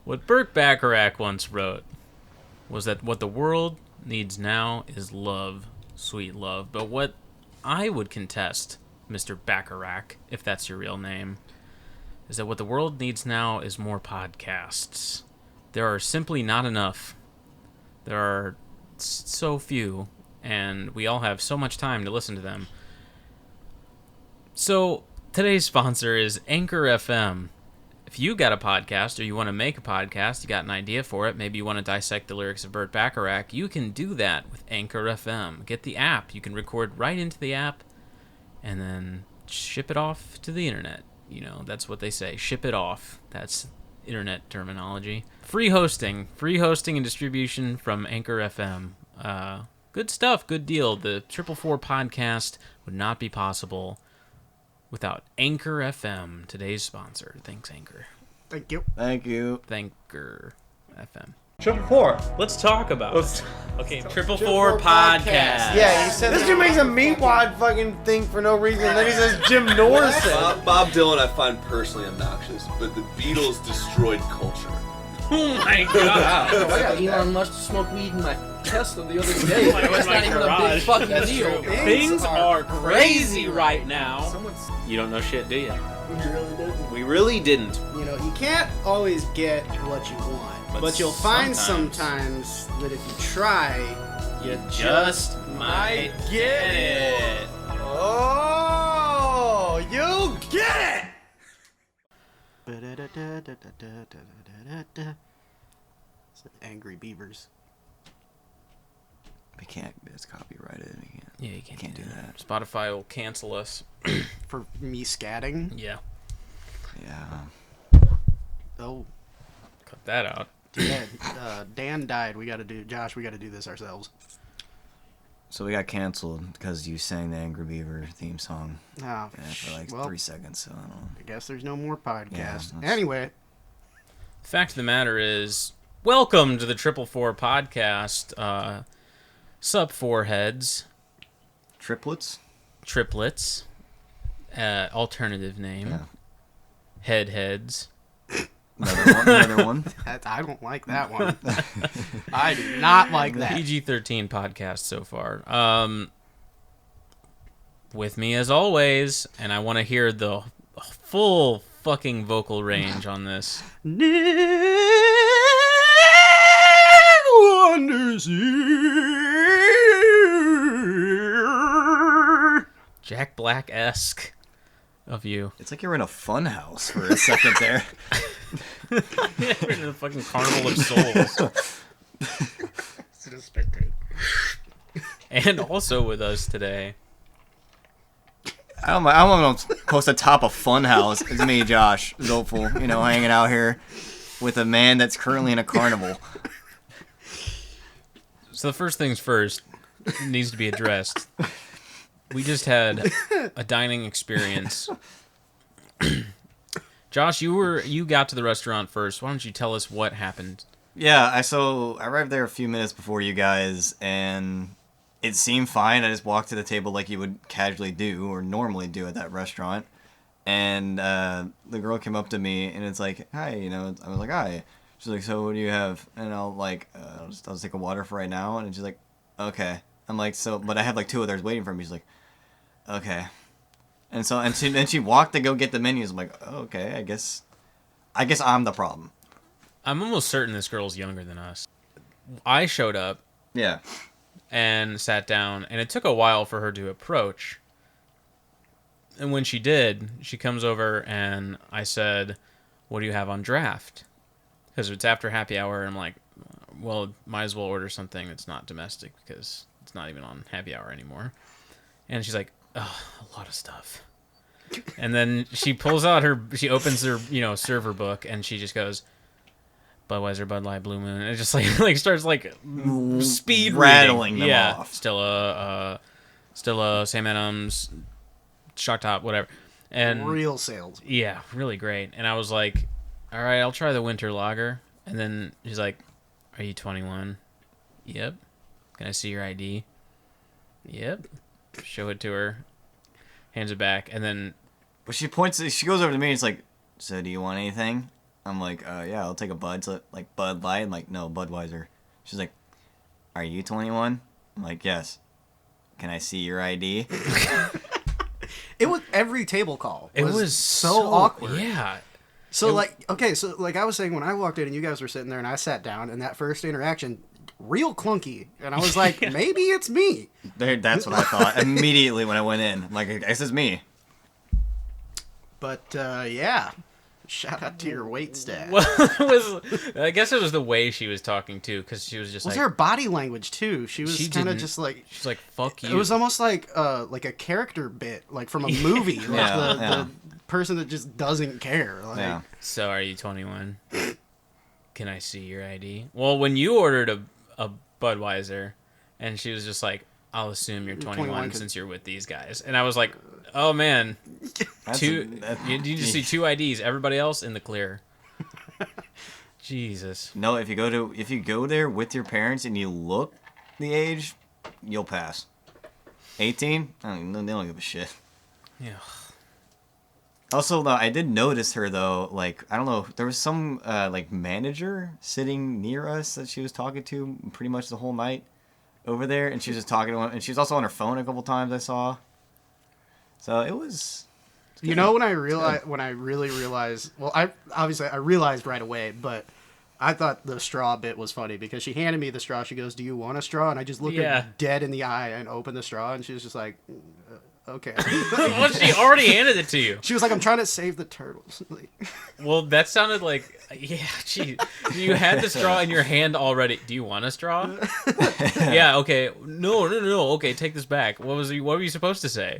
What Burt Bacharach once wrote was that what the world needs now is love, sweet love. But what I would contest, Mr. Bacharach, if that's your real name, is that what the world needs now is more podcasts. There are simply not enough. There are so few, and we all have so much time to listen to them. So, today's sponsor is Anchor FM. If you got a podcast or you want to make a podcast, you got an idea for it, maybe you want to dissect the lyrics of Burt Bacharach, you can do that with Anchor FM. Get the app. You can record right into the app and then ship it off to the internet. You know, that's what they say. Ship it off. That's internet terminology. Free hosting and distribution from Anchor FM. Good stuff, good deal. The Triplefour podcast would not be possible without Anchor FM, today's sponsor. Thanks, Anchor. Thank you. Anchor FM. Triplefour. Let's talk about it. Okay, Triplefour podcast. Yeah, you said this dude makes a meatwad fucking thing for no reason, and then he says Jim Norton. Bob Dylan I find personally obnoxious, but the Beatles destroyed culture. Oh my god. I got Elon Musk to smoke weed in my Tesla the other day. It's not even a big fucking deal. Things are crazy right now. You don't know shit, do you? We really didn't. You know, you can't always get what you want, but you'll find sometimes that if you try, you just might get it. Oh, you get it! It's Angry Beavers. We can't. It's copyrighted. We can't. Yeah, you can't do that. Spotify will cancel us. For me scatting? Yeah. Yeah. Oh. Cut that out. Yeah, Dan died. We gotta do this ourselves. So we got canceled because you sang the Angry Beaver theme song. Oh, For like 3 seconds. So I don't know. I guess there's no more podcast. Yeah, Anyway. Fact of the matter is, welcome to the Triplefour podcast. Sup, foreheads. Triplets. Alternative name. Yeah. Heads. Another one. I don't like that one. I do not like that. PG-13 podcast so far. With me as always, and I want to hear the full fucking vocal range on this. Jack Black-esque of you. It's like you're in a fun house for a second there. Yeah, we're in the fucking Carnival of Souls. And also with us today. I don't know close to top of Funhouse. It's me, Josh Zopful, hanging out here with a man that's currently in a carnival. So the first things first needs to be addressed. We just had a dining experience. Josh, you got to the restaurant first. Why don't you tell us what happened? Yeah, I arrived there a few minutes before you guys, and it seemed fine. I just walked to the table like you would casually do or normally do at that restaurant. And the girl came up to me, and it's like, hi, I was like, hi. She's like, so what do you have? And I'll just take a water for right now. And she's like, okay. I'm like, so, but I have like 2 others waiting for me. She's like, okay. And so, and she walked to go get the menus. I'm like, oh, okay, I guess I'm the problem. I'm almost certain this girl's younger than us. I showed up. Yeah. And sat down, and it took a while for her to approach. And when she did, she comes over, and I said, what do you have on draft? Because it's after happy hour, and I'm like, well, might as well order something that's not domestic, because it's not even on happy hour anymore. And she's like, oh, a lot of stuff. And then she she opens her, server book, and she just goes, Budweiser, Bud Light, Blue Moon. And it just like starts speed rattling reading. them off. Stella, Sam Adams, Shock Top, whatever. And real sales. Yeah, really great. And I was like, all right, I'll try the winter lager. And then she's like, are you 21? Yep. Can I see your ID? Yep. Show it to her. Hands it back. And then... But she goes over to me and it's like, so do you want anything? I'm like, yeah, I'll take a Bud. So, like, Bud Light? I'm like, no, Budweiser. She's like, are you 21? I'm like, yes. Can I see your ID? It was every table call. It was so awkward. Yeah. So like I was saying, when I walked in and you guys were sitting there and I sat down, and that first interaction, real clunky, and I was like, maybe it's me. That's what I thought immediately when I went in. I'm like, this is me. But yeah, shout out to your wait staff. Well, I guess it was the way she was talking too, because she was just Was like, her body language too? She was kind of just like, she's like, fuck you. it was almost like a character bit, like from a movie, like the person that just doesn't care. Like, Yeah. So, are you 21? Can I see your ID? Well, when you ordered a Budweiser, and she was just like, I'll assume you're 21 since you're with these guys. And I was like, oh, man. You just see 2 IDs. Everybody else in the clear. Jesus. No, if you go there with your parents and you look the age, you'll pass. 18? They don't give a shit. Yeah. Also, though, I did notice her, though, like, I don't know, there was some, like, manager sitting near us that she was talking to pretty much the whole night over there, and she was just talking to him, and she was also on her phone a couple times, I saw. So, it was... You know, when I really realized, well, I realized right away, but I thought the straw bit was funny, because she handed me the straw, she goes, do you want a straw? And I just looked her dead in the eye and opened the straw, and she was just like... Okay. Well, she already handed it to you. She was like, I'm trying to save the turtles. Like, well, that sounded like, yeah, gee. You had the straw in your hand already. Do you want a straw? Yeah, okay. No. Okay, take this back. What were you supposed to say?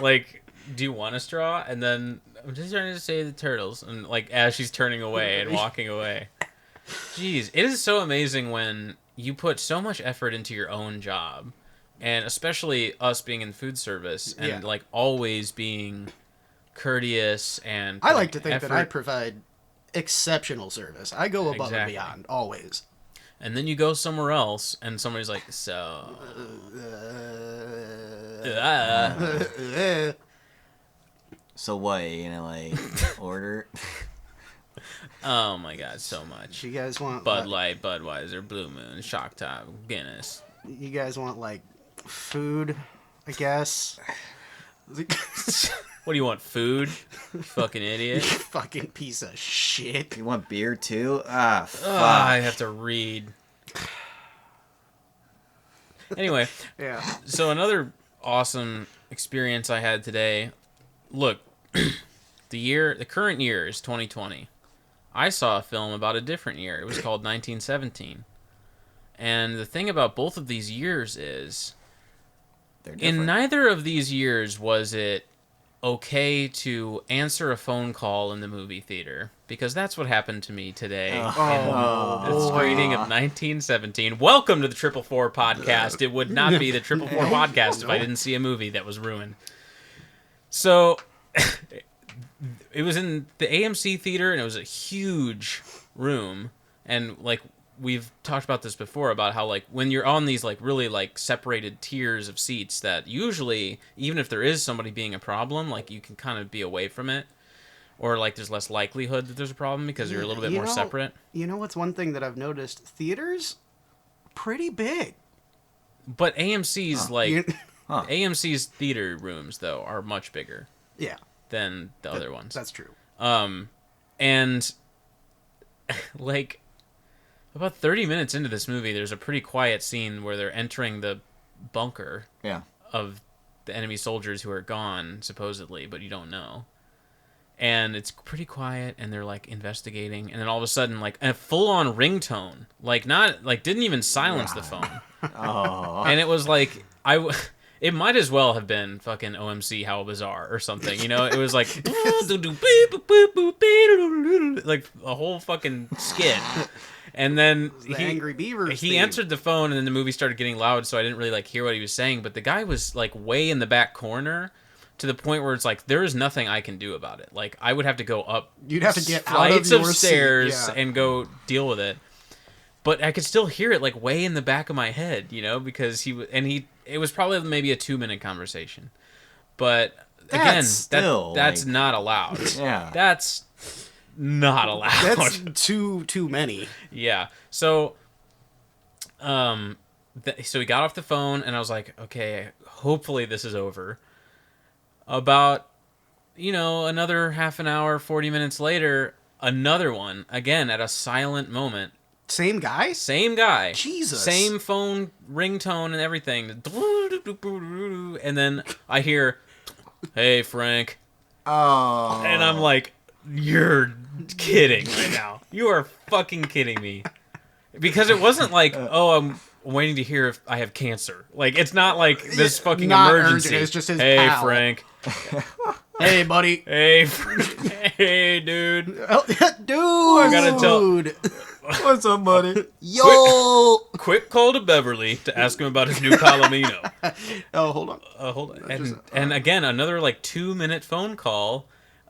Like, do you want a straw? And then, I'm just trying to save the turtles. And, like, as she's turning away and walking away. Jeez, it is so amazing when you put so much effort into your own job. And especially us being in food service and like always being courteous and I like to think that I provide exceptional service. I go above and Exactly. beyond always. And then you go somewhere else and somebody's like, so So what, you gonna, like, order? oh my god, so much. You guys want Bud Light, Budweiser, Blue Moon, Shock Top, Guinness. You guys want like food, I guess. What do you want, food? You fucking idiot. Fucking piece of shit. You want beer, too? Ah, fuck. I have to read. Anyway, Yeah. so another awesome experience I had today. Look, the current year is 2020. I saw a film about a different year. It was called 1917. And the thing about both of these years is, in neither of these years was it okay to answer a phone call in the movie theater, because that's what happened to me today in the screening of 1917. Welcome to the Triplefour podcast. It would not be the Triplefour podcast if I didn't see a movie that was ruined. So, it was in the AMC theater, and it was a huge room, and, like, we've talked about this before, about how, like, when you're on these, like, really, like, separated tiers of seats that usually, even if there is somebody being a problem, like, you can kind of be away from it, or, like, there's less likelihood that there's a problem because you're a little bit more separate. You know what's one thing that I've noticed? Theaters, pretty big. But AMC's, AMC's theater rooms, though, are much bigger than the other ones. That's true. And, like, about 30 minutes into this movie, there's a pretty quiet scene where they're entering the bunker of the enemy soldiers who are gone, supposedly, but you don't know. And it's pretty quiet, and they're, like, investigating, and then all of a sudden, like, a full-on ringtone. Like, not, like, didn't even silence the phone. And it was, like, it might as well have been fucking OMC How Bizarre or something, you know? It was like, like, a whole fucking skit. And then Angry Beavers he theme. answered the phone, and then the movie started getting loud, so I didn't really, like, hear what he was saying. But the guy was, like, way in the back corner, to the point where it's like, there is nothing I can do about it. Like, I would have to go up. You'd have to get flights out of your stairs seat, and go deal with it. But I could still hear it, like, way in the back of my head, you know, because it was probably maybe a 2-minute conversation. But again, that's not allowed. Yeah. not allowed. That's too many. Yeah. So, so we got off the phone, and I was like, okay, hopefully this is over. About, another half an hour, 40 minutes later, another one, again, at a silent moment. Same guy? Same guy. Jesus. Same phone ringtone and everything. And then I hear, "Hey, Frank." Oh. And I'm like, you're kidding right now. You are fucking kidding me. Because it wasn't like, I'm waiting to hear if I have cancer. Like, it's not like this fucking not emergency. Urgent. It's just his "Hey, pal. Frank." Hey, buddy. Hey, hey, dude. Oh, dude. I gotta tell. What's up, buddy? Yo. Quick call to Beverly to ask him about his new Palomino. Oh, hold on. Hold on. And again, another 2-minute phone call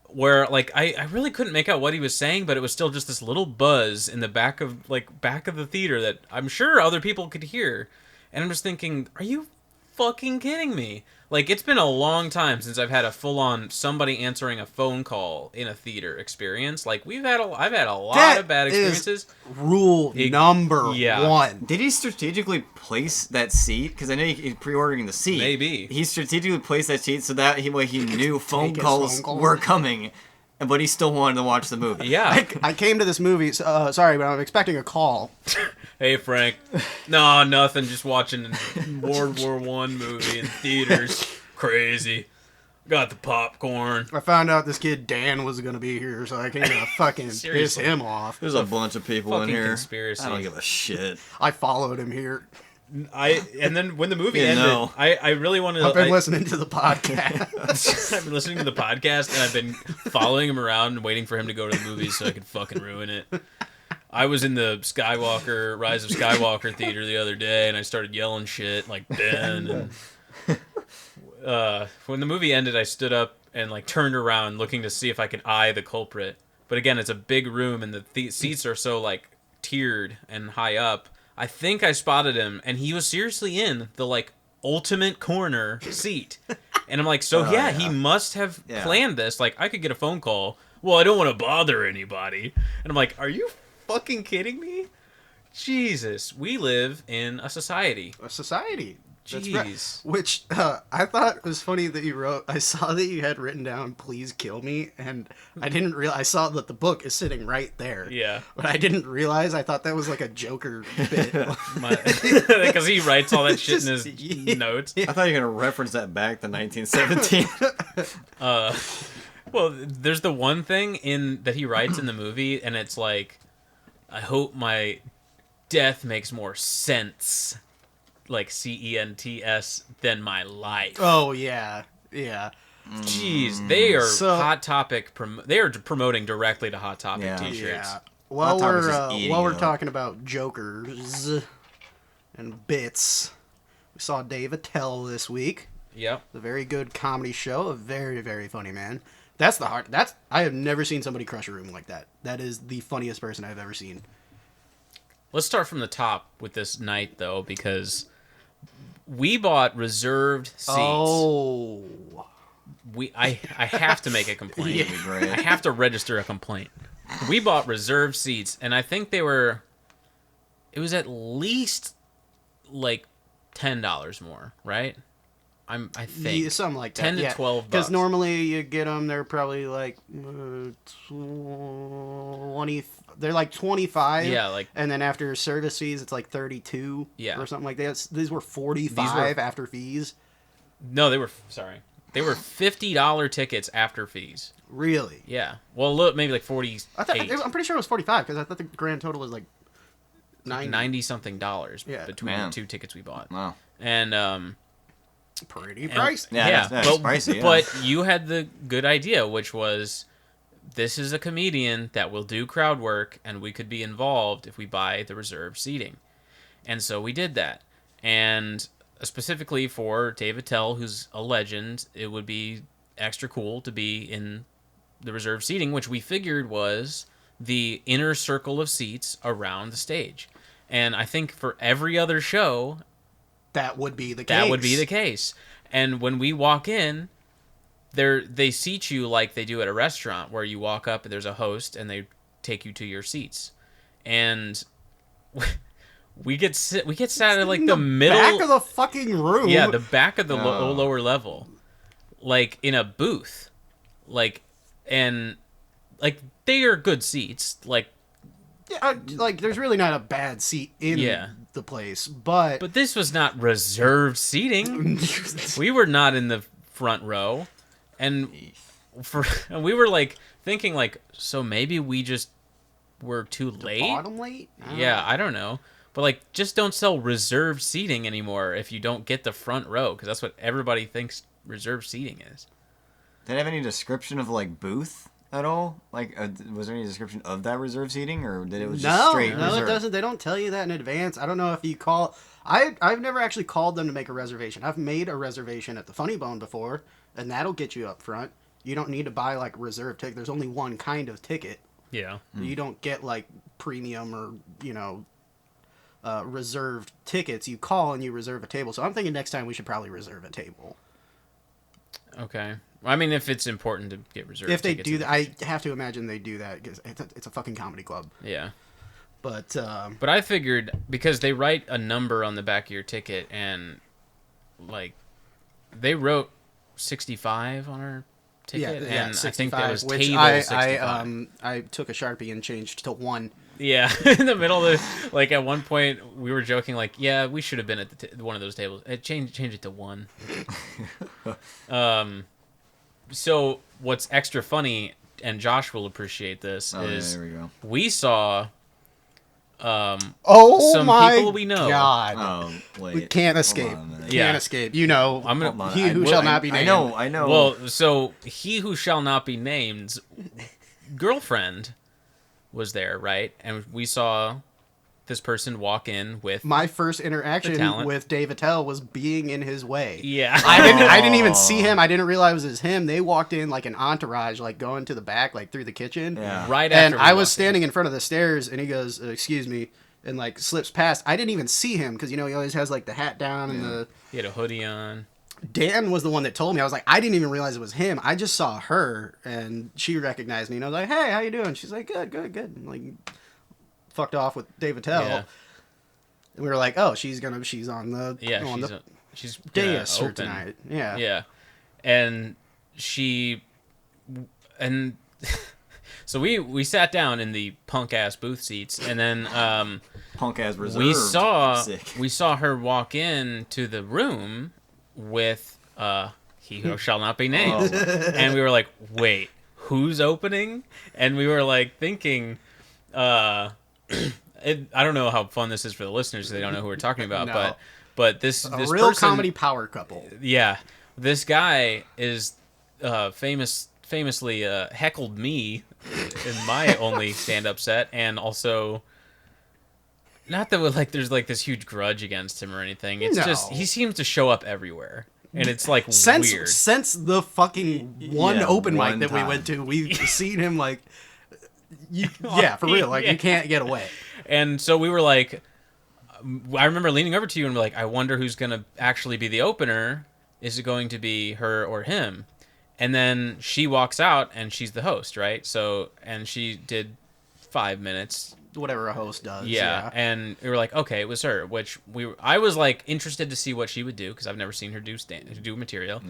where I really couldn't make out what he was saying, but it was still just this little buzz in the back of the theater that I'm sure other people could hear. And I'm just thinking, are you fucking kidding me? It's been a long time since I've had a full-on somebody answering a phone call in a theater experience. I've had a lot of bad experiences. Rule number one. Did he strategically place that seat? Because I know he's pre-ordering the seat. Maybe. He strategically placed that seat so that he knew phone calls were coming, but he still wanted to watch the movie. Yeah. I came to this movie, sorry, but I'm expecting a call. Hey, Frank. No, nothing. Just watching World War I movie in theaters. Crazy. Got the popcorn. I found out this kid Dan was going to be here, so I came to fucking piss him off. There's a bunch of people in here. Conspiracy. I don't give a shit. I followed him here. And then when the movie ended, I really wanted to... I've been listening to the podcast. I've been listening to the podcast, and I've been following him around and waiting for him to go to the movies so I could fucking ruin it. I was in the Rise of Skywalker theater the other day, and I started yelling shit like Ben. And when the movie ended, I stood up and turned around, looking to see if I could eye the culprit. But again, it's a big room, and the seats are so tiered and high up. I think I spotted him, and he was seriously in the ultimate corner seat. And I'm like, he must have planned this. I could get a phone call. Well, I don't want to bother anybody. And I'm like, are you fucking kidding me? Jesus, we live in a society. A society. That's Jeez. right. Which I thought it was funny that you wrote. I saw that you had written down, "Please kill me," and I didn't realize. I saw that the book is sitting right there. Yeah. But I didn't realize. I thought that was a Joker bit. Because he writes all that shit in his notes. I thought you were going to reference that back to 1917. Well, there's the one thing that he writes in the movie, and it's I hope my death makes more sense. CENTS than my life. Oh yeah, yeah. Jeez, they are Hot Topic. They are promoting directly to Hot Topic T-shirts. Yeah. While we're talking about Jokers and bits, we saw Dave Attell this week. Yep. A very good comedy show. A very, very funny man. I have never seen somebody crush a room like that. That is the funniest person I've ever seen. Let's start from the top with this night, though, because we bought reserved seats. Oh. I have to make a complaint. That'd be great. I have to register a complaint. We bought reserved seats, and I think it was at least $10 more, right? I think something like that. $10 to $12. Because normally you get them, they're probably 20. They're 25. Yeah, and then after service fees, it's 32. Yeah. Or something like that. These were 45 after fees. No, they were $50 tickets after fees. Really? Yeah. Well, look, maybe 48. I'm pretty sure it was 45 because I thought the grand total was 90 something dollars between the two tickets we bought. Wow. And pretty pricey. Yeah, that's pricey. Yeah. But you had the good idea, which was this is a comedian that will do crowd work, and we could be involved if we buy the reserved seating. And so we did that. And specifically for Dave Attell, who's a legend, it would be extra cool to be in the reserved seating, which we figured was the inner circle of seats around the stage. And I think for every other show, that would be the case. That would be the case. And when we walk in, they seat you like they do at a restaurant, where you walk up and there's a host and they take you to your seats, and we get sat at like the middle back of the fucking room. Yeah, the back of the lower level, like in a booth, like, and like they are good seats, like. Yeah, like there's really not a bad seat in the place, but this was not reserved seating. We were not in the front row, and we were like thinking like, so maybe we just were too late. Bottom late? I don't know, but like just don't sell reserved seating anymore if you don't get the front row, because that's what everybody thinks reserved seating is. Did it have any description of like booth at all? Like, was there any description of that reserve seating, or did it was just straight reserve? No, it doesn't. They don't tell you that in advance. I don't know if you call. I've never actually called them to make a reservation. I've made a reservation at the Funny Bone before, and that'll get you up front. You don't need to buy like reserve ticket. There's only one kind of ticket. Yeah. You don't get like premium or reserved tickets. You call and you reserve a table. So I'm thinking next time we should probably reserve a table. Okay. I mean, if it's important to get reserved tickets. If they do that, I have to imagine they do that because it's a fucking comedy club. Yeah. But I figured, because they write a number on the back of your ticket, and like they wrote 65 on our ticket, and 65, I think that was table 65. I took a Sharpie and changed to 1. Yeah, in the middle of the, like, at one point we were joking like, yeah, we should have been at one of those tables. Change it to 1. So what's extra funny, and Josh will appreciate this, is there we go. We saw some people we know. God. Oh, wait. We can't escape. Can't escape. You know, he who shall not be named. I know. Well, so he who shall not be named's girlfriend was there, right? And we saw this person walk in with my first interaction with Dave Attell was being in his way. Yeah. I didn't even see him. I didn't realize it was him. They walked in like an entourage, like going to the back, like through the kitchen. Yeah. Right after. And I was standing in front of the stairs, and he goes, "Excuse me," and like slips past. I didn't even see him because he always has like the hat down and the. He had a hoodie on. Dan was the one that told me. I was like, I didn't even realize it was him. I just saw her, and she recognized me, and I was like, "Hey, how you doing?" She's like, "Good." And like, fucked off with Dave Attell. Yeah. And we were like, "Oh, she's on the she's dais tonight." Yeah. Yeah. And so we sat down in the punk ass booth seats, and then punk ass reserved. We saw her walk in to the room with he who shall not be named. And we were like, "Wait, who's opening?" And we were like thinking I don't know how fun this is for the listeners, they don't know who we're talking about. No. But this real person, comedy power couple. Yeah, this guy is famously heckled me in my only stand-up set, and also not that like there's like this huge grudge against him or anything. It's just he seems to show up everur, and it's like weird. Since the fucking open mic that we went to, we've seen him like. For real, like you can't get away. And so we were like, I remember leaning over to you and be like, I wonder who's gonna actually be the opener. Is it going to be her or him? And then she walks out and she's the host, right? So, and she did 5 minutes, whatever a host does. Yeah. And we were like, okay, it was her. Which I was like interested to see what she would do, because I've never seen her do material.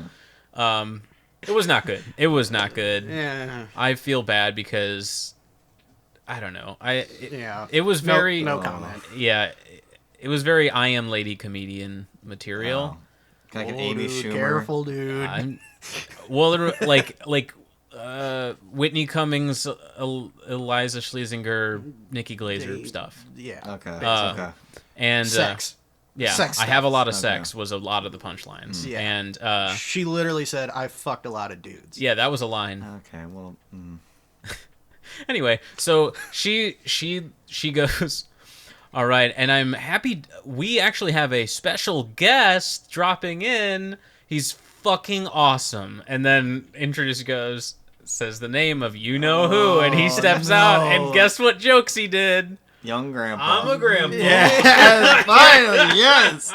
No. It was not good. Yeah. I feel bad because. I don't know. It was very no comment. Yeah, it was very I Am Lady comedian material. Like an Amy Schumer. Careful, dude. Whitney Cummings, Eliza Schlesinger, Nikki Glaser stuff. Yeah. Okay. And sex. Sex I have a lot of sex was a lot of the punchlines. Yeah. And she literally said, "I fucked a lot of dudes." Yeah, that was a line. Okay. Well. Anyway, so she goes, all right, and I'm happy we actually have a special guest dropping in. He's fucking awesome. And then says the name of who, and he steps out, and guess what jokes he did? Young grandpa. I'm a grandpa. Yeah, finally, yes.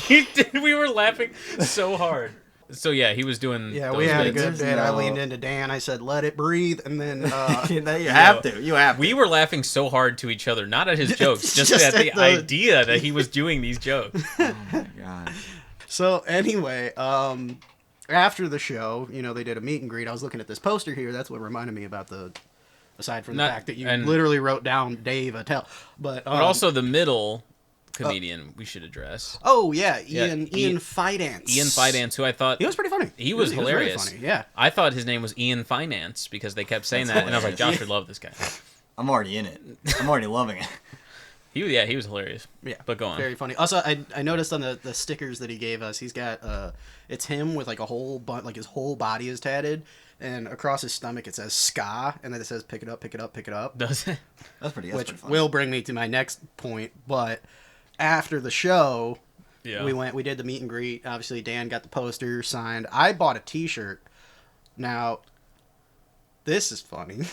He did. We were laughing so hard. So yeah, he was doing. Yeah, those we had a bits. good bit. I leaned into Dan. I said, "Let it breathe," and then You have to. You have to. We were laughing so hard to each other, not at his jokes, just Just at the at the- idea that he was doing these jokes. Oh my god. So anyway, after the show, they did a meet and greet. I was looking at this poster here. That's what reminded me about aside from the fact that you literally wrote down Dave Attell. But also the middle comedian we should address. Oh yeah, Yeah, Ian Fidance. Ian Fidance, who I thought He was pretty funny. He was very hilarious. funny, yeah. I thought his name was Ian Finance because they kept saying that, and I was like, Josh would love this guy. I'm already in it. I'm already loving it. He was hilarious. Yeah, but go on. Very funny. Also, I noticed on the stickers that he gave us, he's got it's him with like a whole like his whole body is tatted, and across his stomach it says "ska," and then it says "pick it up, pick it up, pick it up." Does it? That's pretty Which funny. will bring me to my next point. But after the show, Yeah. we did the meet and greet. Obviously, Dan got the poster signed. I bought a T-shirt. Now, this is funny.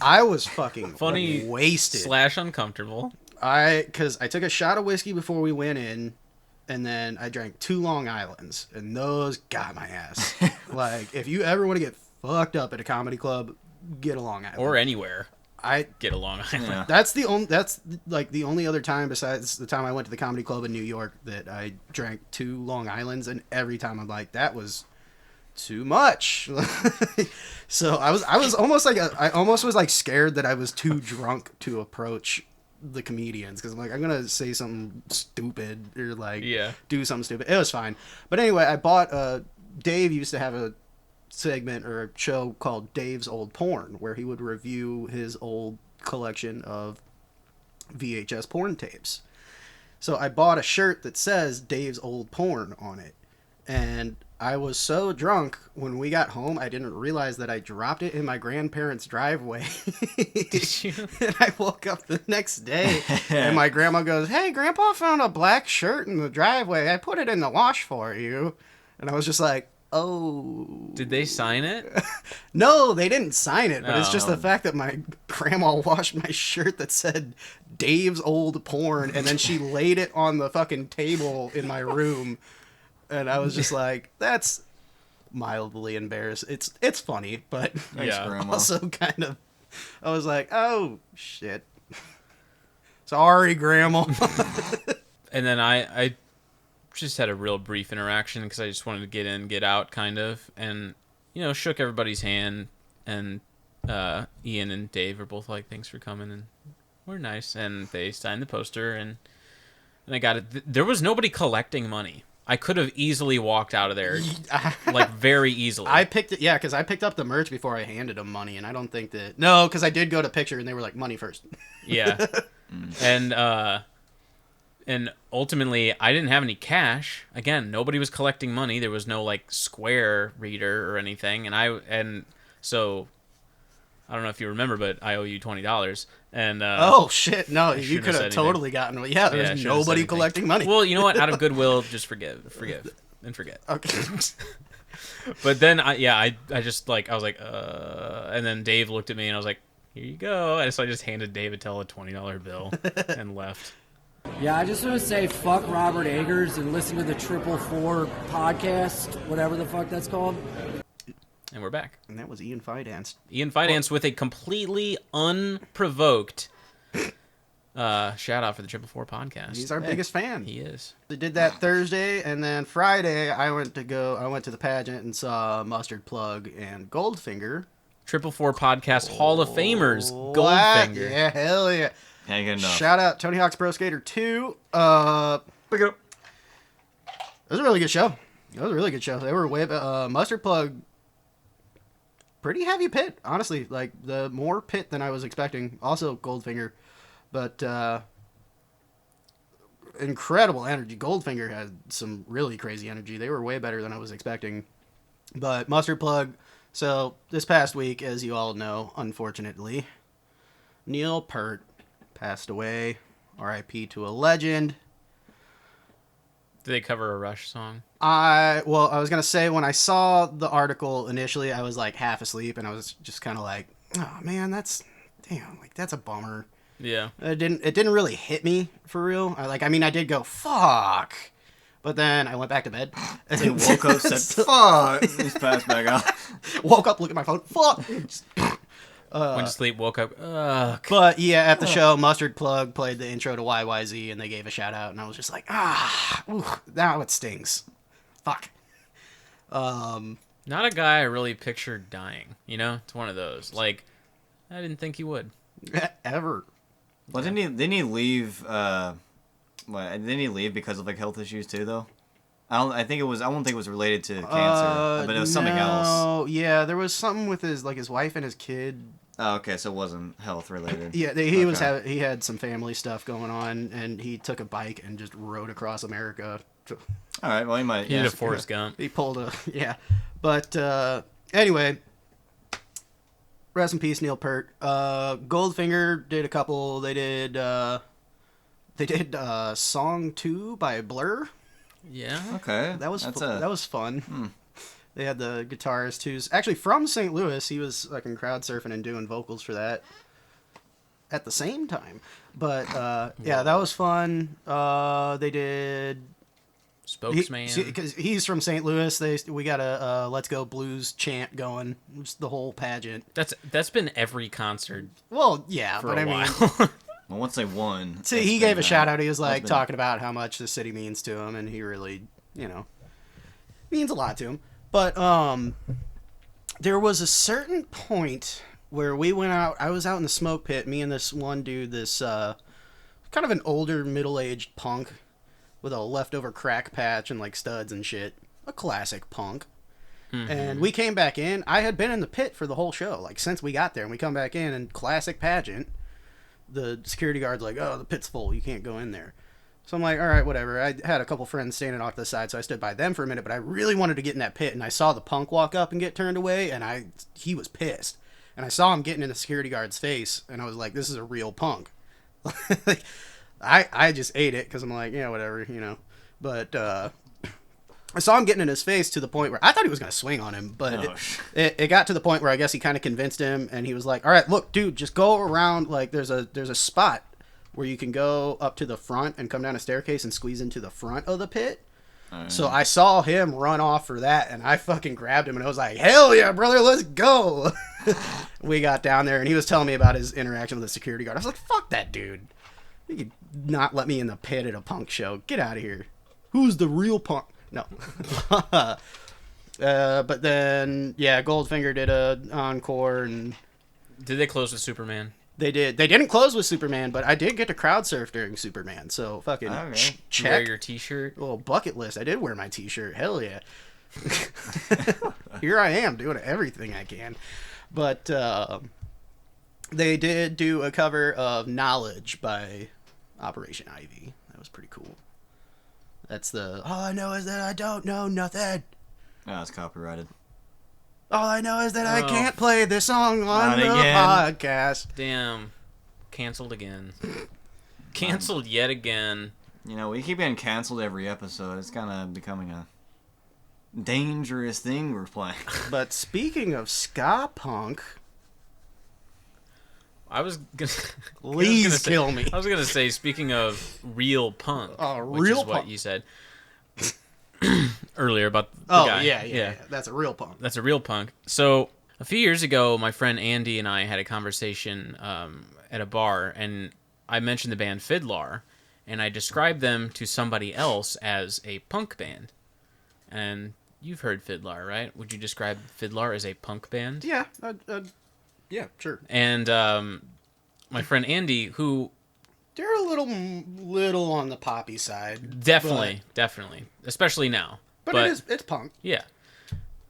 I was fucking Funny wasted. / uncomfortable. Because I took a shot of whiskey before we went in, and then I drank 2 Long Islands, and those got my ass. Like, if you ever want to get fucked up at a comedy club, get a Long Island. Or anywhere. I Get along. Yeah. That's like the only other time besides the time I went to the comedy club in New York that I drank 2 Long Islands, and every time I'm like, that was too much. So I was almost like I almost was like scared that I was too drunk to approach the comedians, because I'm like, I'm gonna say something stupid or like do something stupid. It was fine, but anyway, I bought Dave used to have a segment or a show called Dave's Old Porn, where he would review his old collection of VHS porn tapes. So I bought a shirt that says Dave's Old Porn on it, and I was so drunk when we got home, I didn't realize that I dropped it in my grandparents' driveway. Did you? And I woke up the next day, and my grandma goes, "Hey, Grandpa found a black shirt in the driveway. I put it in the wash for you." And I was just like, oh. Did they sign it? No, they didn't sign it, but it's just No. the fact that my grandma washed my shirt that said Dave's Old Porn, and then she laid it on the fucking table in my room. And I was just like, that's mildly embarrassing. It's funny, but Thanks, Yeah. Grandma. also kind of, I was like, oh, shit. Sorry, Grandma. And then I just had a real brief interaction because I just wanted to get in, get out, kind of, and shook everybody's hand. And Ian and Dave were both like, "Thanks for coming," and we're nice. And they signed the poster, and I got it. There was nobody collecting money. I could have easily walked out of there, like very easily. I picked it, yeah, because I picked up the merch before I handed them money, and I don't think that... No, because I did go to picture, and they were like, money first. Yeah. And ultimately, I didn't have any cash. Again, nobody was collecting money. There was no like Square reader or anything. And so I don't know if you remember, but I owe you $20. And Oh shit! No, you shouldn't could have have said totally gotten. Yeah, I there's shouldn't have said nobody anything. collecting money. Well, you know what? Out of goodwill, just forgive and forget. Okay. But then I just like I was like and then Dave looked at me and I was like, "Here you go." And so I just handed Dave Attell a $20 bill and left. Yeah, I just want to say fuck Robert Eggers and listen to the Triplefour podcast, whatever the fuck that's called. And we're back. And that was Ian Fidance. Ian Fidance with a completely unprovoked shout out for the Triplefour podcast. He's our biggest fan. He is. They did that Thursday, and then Friday I went to the pageant and saw Mustard Plug and Goldfinger. Triplefour podcast Hall of Famers, What? Goldfinger. Yeah, hell yeah. Can't get enough. Shout out Tony Hawk's Pro Skater 2. Pick it up. It was a really good show. It was a really good show. They were way Mustard Plug. Pretty heavy pit, honestly. Like the more pit than I was expecting. Also Goldfinger, but incredible energy. Goldfinger had some really crazy energy. They were way better than I was expecting. But Mustard Plug. So this past week, as you all know, unfortunately, Neil Peart passed away. R.I.P. to a legend. Did they cover a Rush song? I was going to say, when I saw the article initially, I was like half asleep, and I was just kind of like, oh man, that's a bummer. Yeah. It didn't really hit me for real. I did go, fuck. But then I went back to bed. And He woke up, said, fuck. Just passed back out. woke up, looked at my phone. Fuck. Went to sleep, woke up. Ugh. But yeah, at the show, Mustard Plug played the intro to YYZ, and they gave a shout out, and I was just like, now it stings. Fuck. Not a guy I really pictured dying. You know, it's one of those. Like, I didn't think he would. Ever. Well, didn't he leave? Didn't he leave because of like health issues too, though? I won't think it was related to cancer, but it was something else. Oh, yeah, there was something with his wife and his kid. Oh, okay, so it wasn't health related. Yeah, he had some family stuff going on, and he took a bike and just rode across America. All right, well, he might. He did a Forrest Gump. He pulled but anyway, rest in peace, Neil Peart. Goldfinger did a couple. They did Song 2 by Blur. Yeah. Okay, That was fun. They had the guitarist who's actually from St. Louis. He was fucking crowd surfing and doing vocals for that at the same time. But yeah, that was fun. They did Spokesman. because he's from St. Louis. We got a Let's Go Blues chant going. Just the whole pageant. That's been every concert Well, yeah, for but a I mean, while. Well, once they won. see, he gave a shout out. He was like been- talking about how much the city means to him, and he really, means a lot to him. But there was a certain point where we went out. I was out in the smoke pit. Me and this one dude, this kind of an older, middle-aged punk with a leftover crack patch and like studs and shit. A classic punk. Mm-hmm. And we came back in. I had been in the pit for the whole show, like since we got there. And we come back in, and classic pageant. The security guard's like, "Oh, the pit's full. You can't go in there." So I'm like, all right, whatever. I had a couple friends standing off to the side, so I stood by them for a minute, but I really wanted to get in that pit, and I saw the punk walk up and get turned away, and he was pissed. And I saw him getting in the security guard's face, and I was like, this is a real punk. Like, I just ate it, because I'm like, yeah, whatever, But I saw him getting in his face to the point where I thought he was going to swing on him, but it got to the point where I guess he kind of convinced him, and he was like, all right, look, dude, just go around, like, there's a spot where you can go up to the front and come down a staircase and squeeze into the front of the pit. So I saw him run off for that, and I fucking grabbed him, and I was like, hell yeah, brother, let's go. We got down there, and he was telling me about his interaction with the security guard. I was like, fuck that dude. You could not let me in the pit at a punk show. Get out of here. Who's the real punk? No. But then, yeah, Goldfinger did a encore, and... Did they close with Superman? They did. They didn't close with Superman, but I did get to crowd surf during Superman. So fucking Okay. check. Wear your T-shirt. Little bucket list. I did wear my T-shirt. Hell yeah. Here I am doing everything I can. But they did do a cover of Knowledge by Operation Ivy. That was pretty cool. That's the all I know is that I don't know nothing. Oh, it's copyrighted. All I know is that I can't play this song on Not the again. podcast. Damn. Canceled again. Canceled yet again. We keep getting canceled every episode. It's kind of becoming a dangerous thing we're playing. But speaking of ska punk, I was gonna please kill me. I was gonna say, speaking of real punk, which real is what punk. you said earlier about the Oh, guy. yeah. That's a real punk. That's a real punk. So a few years ago, my friend Andy and I had a conversation at a bar, and I mentioned the band Fiddlar, and I described them to somebody else as a punk band. And you've heard Fiddlar, right? Would you describe Fiddlar as a punk band? Yeah. Yeah, sure. And my friend Andy, who They're a little on the poppy side. definitely, especially now. But it's punk. Yeah.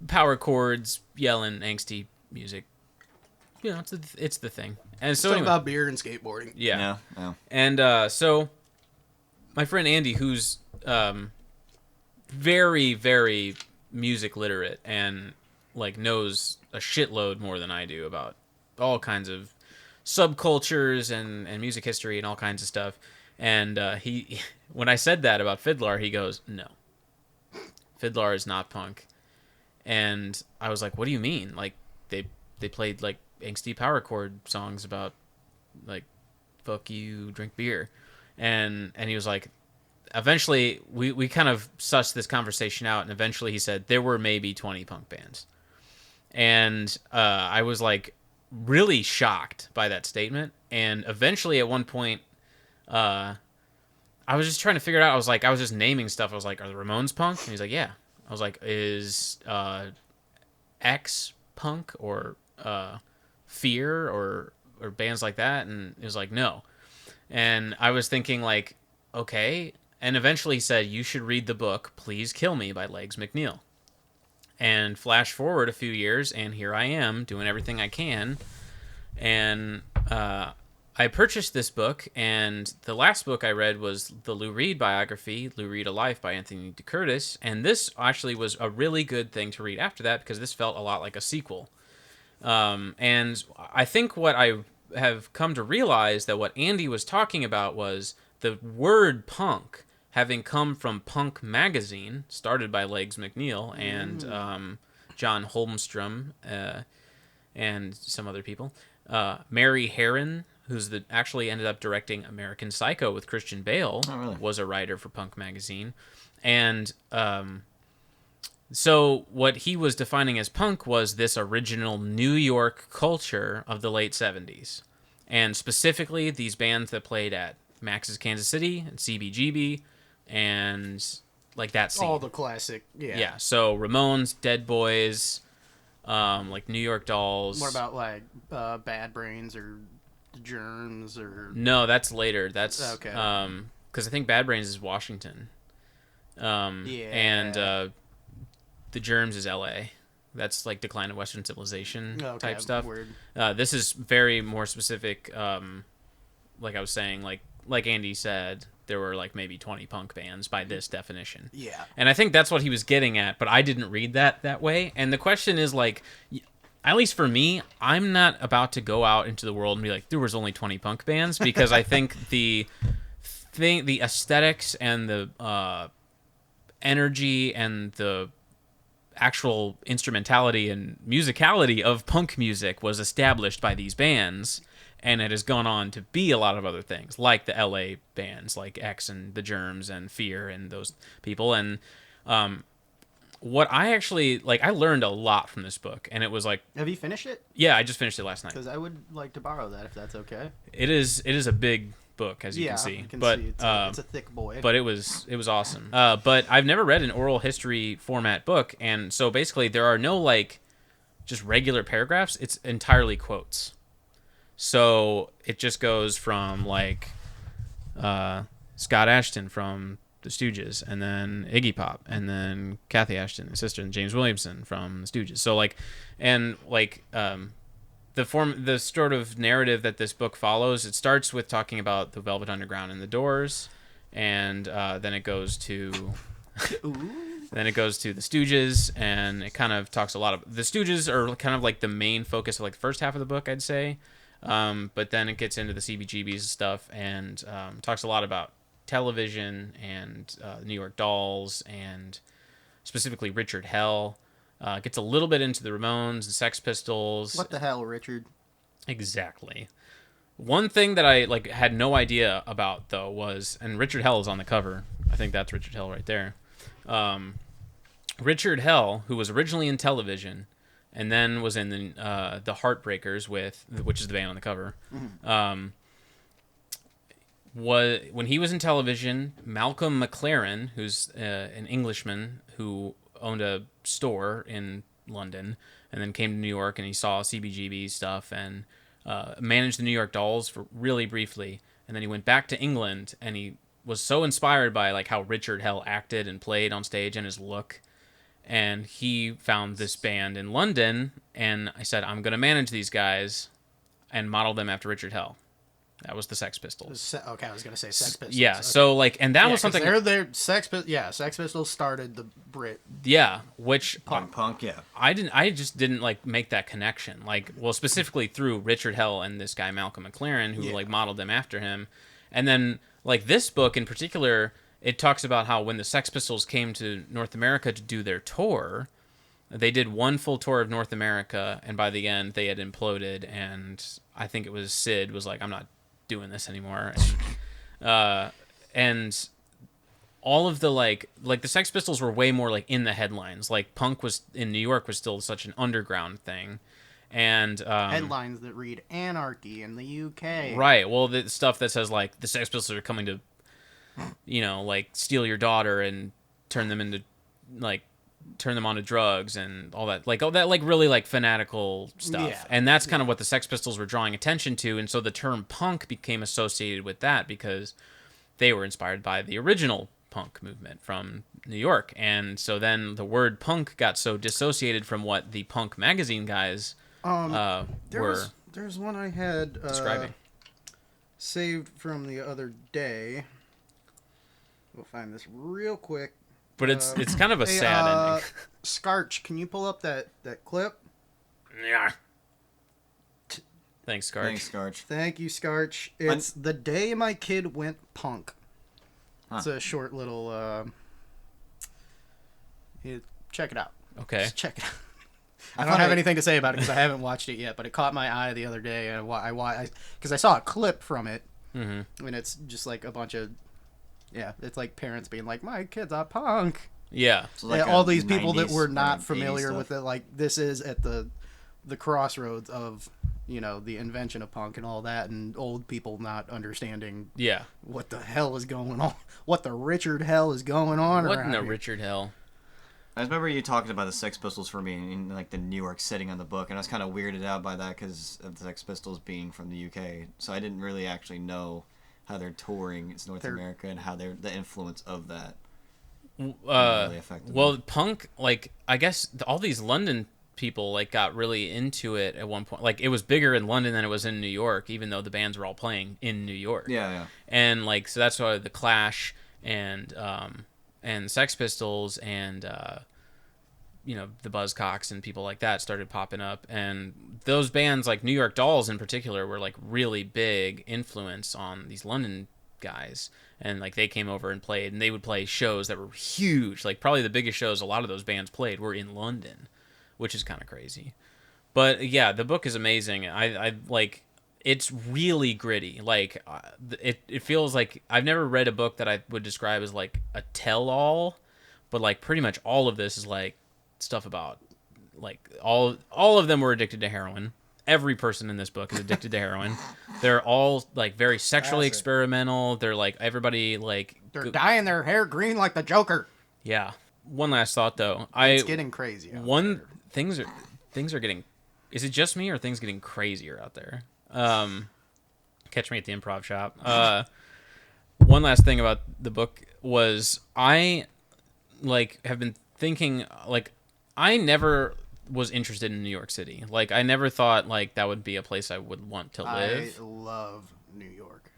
Power chords, yelling, angsty music. It's the thing. And so Something anyway, about beer and skateboarding. yeah. Yeah. And so my friend Andy, who's very, very music literate and like knows a shitload more than I do about all kinds of subcultures and music history and all kinds of stuff. And he, when I said that about Fiddlar, he goes, "No, Fiddlar is not punk." And I was like, "What do you mean? Like they played like angsty power chord songs about like fuck you, drink beer," and he was like, eventually we kind of sussed this conversation out, and eventually he said there were maybe 20 punk bands. And I was like really shocked by that statement. And eventually at one point, I was just trying to figure it out. I was just naming stuff. I was like, are the Ramones punk? And he's like, yeah. I was like, is X punk or Fear or bands like that? And he was like, no. And I was thinking like, okay. And eventually he said, you should read the book Please Kill Me by Legs McNeil. And flash forward a few years, and here I am doing everything I can. And I purchased this book, and the last book I read was the Lou Reed biography, Lou Reed: A Life by Anthony de Curtis. And this actually was a really good thing to read after that, because this felt a lot like a sequel. And I think what I have come to realize that what Andy was talking about was the word punk having come from Punk Magazine, started by Legs McNeil and John Holmstrom and some other people. Mary Herron, who's actually ended up directing American Psycho with Christian Bale, was a writer for Punk Magazine. And so what he was defining as punk was this original New York culture of the late 70s. And specifically these bands that played at Max's Kansas City and CBGB, and like that scene. All the classic, yeah. Yeah, so Ramones, Dead Boys, like New York Dolls. What about like Bad Brains or Germs or? No, that's later. That's okay. Because I think Bad Brains is Washington. Yeah. And the Germs is L.A. That's like Decline of Western Civilization type stuff. Weird. This is very more specific. Like I was saying, like Andy said, there were like maybe 20 punk bands by this definition. Yeah. And I think that's what he was getting at, but I didn't read that way. And the question is like, at least for me, I'm not about to go out into the world and be like, there was only 20 punk bands, because I think the aesthetics and the energy and the actual instrumentality and musicality of punk music was established by these bands. And it has gone on to be a lot of other things, like the LA bands, like X and the Germs and Fear and those people. And what I actually, like, I learned a lot from this book. And it was like... Have you finished it? Yeah, I just finished it last night. Because I would like to borrow that, if that's okay. It is a big book, as you can see. I can but, see. It's a thick boy. But it was awesome. But I've never read an oral history format book. And so basically there are no, like, just regular paragraphs. It's entirely quotes. So it just goes from like Scott Ashton from the Stooges, and then Iggy Pop, and then Kathy Ashton, his sister, and James Williamson from the Stooges. So like, and like the sort of narrative that this book follows, it starts with talking about the Velvet Underground and the Doors, and then it goes to then it goes to the Stooges, and it kind of talks a lot of the Stooges are kind of like the main focus of like the first half of the book, I'd say. But then it gets into the CBGBs stuff and talks a lot about television and New York Dolls and specifically Richard Hell. Gets a little bit into the Ramones, the Sex Pistols. What the hell, Richard? Exactly. One thing that I like had no idea about though was, and Richard Hell is on the cover. I think that's Richard Hell right there. Richard Hell, who was originally in television, and then was in the Heartbreakers which is the band on the cover. When he was in television, Malcolm McLaren, who's an Englishman who owned a store in London, and then came to New York, and he saw CBGB stuff and managed the New York Dolls for really briefly, and then he went back to England, and he was so inspired by like how Richard Hell acted and played on stage and his look. And he found this band in London, and I said, I'm going to manage these guys and model them after Richard Hell. That was the Sex Pistols. Okay, I was going to say Sex Pistols. Yeah, okay. so like, and that was something... Sex Pistols started the Brit. Yeah, which... Punk, yeah. I just didn't like make that connection. Like, well, specifically through Richard Hell and this guy, Malcolm McLaren, who like modeled them after him. And then, like, this book in particular... It talks about how when the Sex Pistols came to North America to do their tour, they did one full tour of North America, and by the end they had imploded, and I think it was Sid was like, I'm not doing this anymore. And all of the like the Sex Pistols were way more like in the headlines. Like punk was in New York was still such an underground thing, and headlines that read anarchy in the UK. Right. Well, the stuff that says like the Sex Pistols are coming to, like steal your daughter and turn them onto drugs and all that like really like fanatical stuff. Yeah. And that's kind of what the Sex Pistols were drawing attention to, and so the term punk became associated with that because they were inspired by the original punk movement from New York. And so then the word punk got so dissociated from what the punk magazine guys There's one I had describing. Saved from the other day. We'll find this real quick. But it's kind of a sad ending. Scarch, can you pull up that clip? Yeah. Thanks, Scarch. Thanks, Scarch. Thank you, Scarch. It's The Day My Kid Went Punk. It's a short little... check it out. Okay. Just check it out. I don't have anything to say about it because I haven't watched it yet, but it caught my eye the other day, and because I saw a clip from it, and it's just like a bunch of... Yeah, it's like parents being like, my kid's a punk. Yeah. So like all these people that were not 80s familiar stuff. with it, like this is at the crossroads of, the invention of punk and all that, and old people not understanding what the hell is going on, what the Richard hell is going on What around in the here. Richard hell? I remember you talking about the Sex Pistols for me in like the New York setting on the book, and I was kind of weirded out by that because of the Sex Pistols being from the UK. So I didn't really actually know how they're touring in North America and how the influence of that really affected them. Punk, like, I guess all these London people like got really into it at one point. Like, it was bigger in London than it was in New York, even though the bands were all playing in New York. Yeah. And like, so that's why the Clash and Sex Pistols and the Buzzcocks and people like that started popping up, and those bands like New York Dolls in particular were like really big influence on these London guys, and like they came over and played, and they would play shows that were huge, like probably the biggest shows a lot of those bands played were in London, which is kind of crazy. But yeah, the book is amazing. I like, it's really gritty. Like it feels like I've never read a book that I would describe as like a tell-all, but like pretty much all of this is like stuff about like all of them were addicted to heroin. Every person in this book is addicted to heroin. They're all like very sexually experimental. They're like everybody like They're dyeing their hair green like the Joker. Yeah. One last thought though. It's getting crazy. Things are getting. Is it just me or are things getting crazier out there? Catch me at the improv shop. One last thing about the book was I like have been thinking like I never was interested in New York City. Like I never thought like that would be a place I would want to live. I love New York.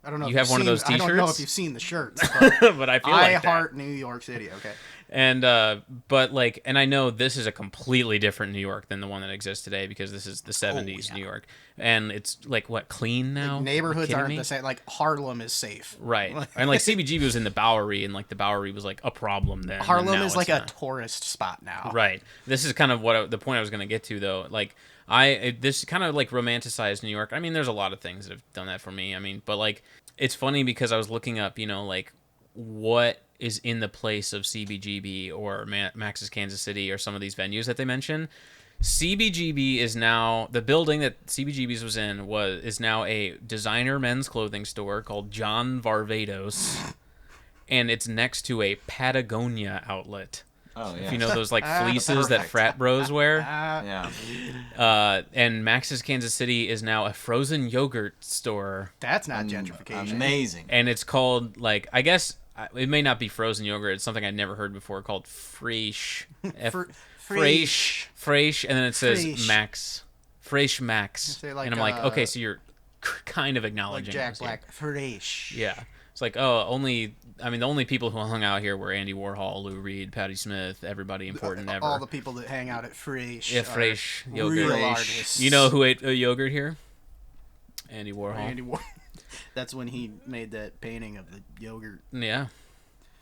I don't know. You have one of those T-shirts? I don't know if you've seen the shirts, but I feel like I heart New York City. Okay. And but like, and I know this is a completely different New York than the one that exists today because this is the 70s New York, and it's like what, clean now? Like, neighborhoods aren't the same. Like Harlem is safe, right? And like CBGB was in the Bowery, and like the Bowery was like a problem then. Harlem is like a tourist spot now, right? This is kind of the point I was going to get to though. Like this kind of like romanticized New York. I mean, there's a lot of things that have done that for me. I mean, but like it's funny because I was looking up, like what is in the place of CBGB or Max's Kansas City or some of these venues that they mention. CBGB is now, the building that CBGB's was in is now a designer men's clothing store called John Varvatos, and it's next to a Patagonia outlet. Oh, yeah. If you know those like fleeces that frat bros wear. Yeah. And Max's Kansas City is now a frozen yogurt store. That's not gentrification. Amazing. And it's called, like, I guess it may not be frozen yogurt. It's something I'd never heard before called Fresh. Fresh. And then it says Fresh. Max. Fresh Max. Like, and I'm like, okay, so you're kind of acknowledging like Jack this here. Black. Fresh. Yeah. It's like, the only people who hung out here were Andy Warhol, Lou Reed, Patti Smith, everybody important ever. All the people that hang out at Fresh. Yeah, Fresh yogurt. Real artists. You know who ate yogurt here? Andy Warhol. That's when he made that painting of the yogurt. Yeah.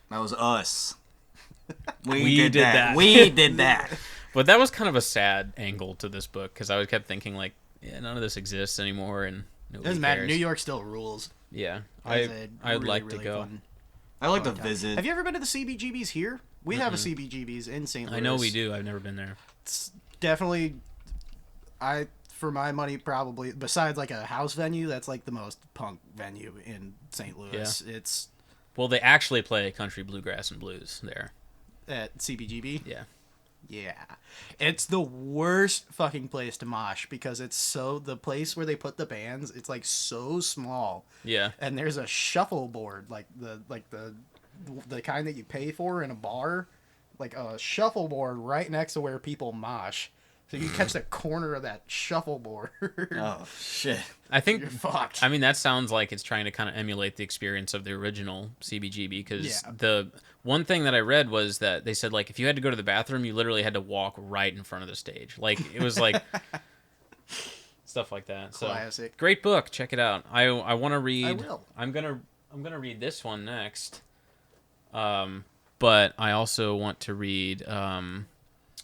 That was us. We did that. We did that. But that was kind of a sad angle to this book because I kept thinking like, none of this exists anymore and nobody Doesn't matter. cares. New York still rules. Yeah, I'd I'd like to go. I like to visit. Have you ever been to the CBGBs here? We have a CBGBs in St. Louis. I know we do. I've never been there. It's definitely, for my money, probably, besides like a house venue, that's like the most punk venue in St. Louis. Yeah. It's Well, they actually play country, bluegrass, and blues there. at CBGB. Yeah. Yeah. It's the worst fucking place to mosh because the place where they put the bands, it's like so small. Yeah. And there's a shuffleboard, like the kind that you pay for in a bar, like a shuffleboard right next to where people mosh. So you catch the corner of that shuffleboard. Oh shit! I think You're fucked. I mean, that sounds like it's trying to kind of emulate the experience of the original CBGB, because the one thing that I read was that they said, like, if you had to go to the bathroom, you literally had to walk right in front of the stage. Like, it was like stuff like that. So, Classic. great book. Check it out. I want to read. I will. I'm gonna read this one next. But I also want to read.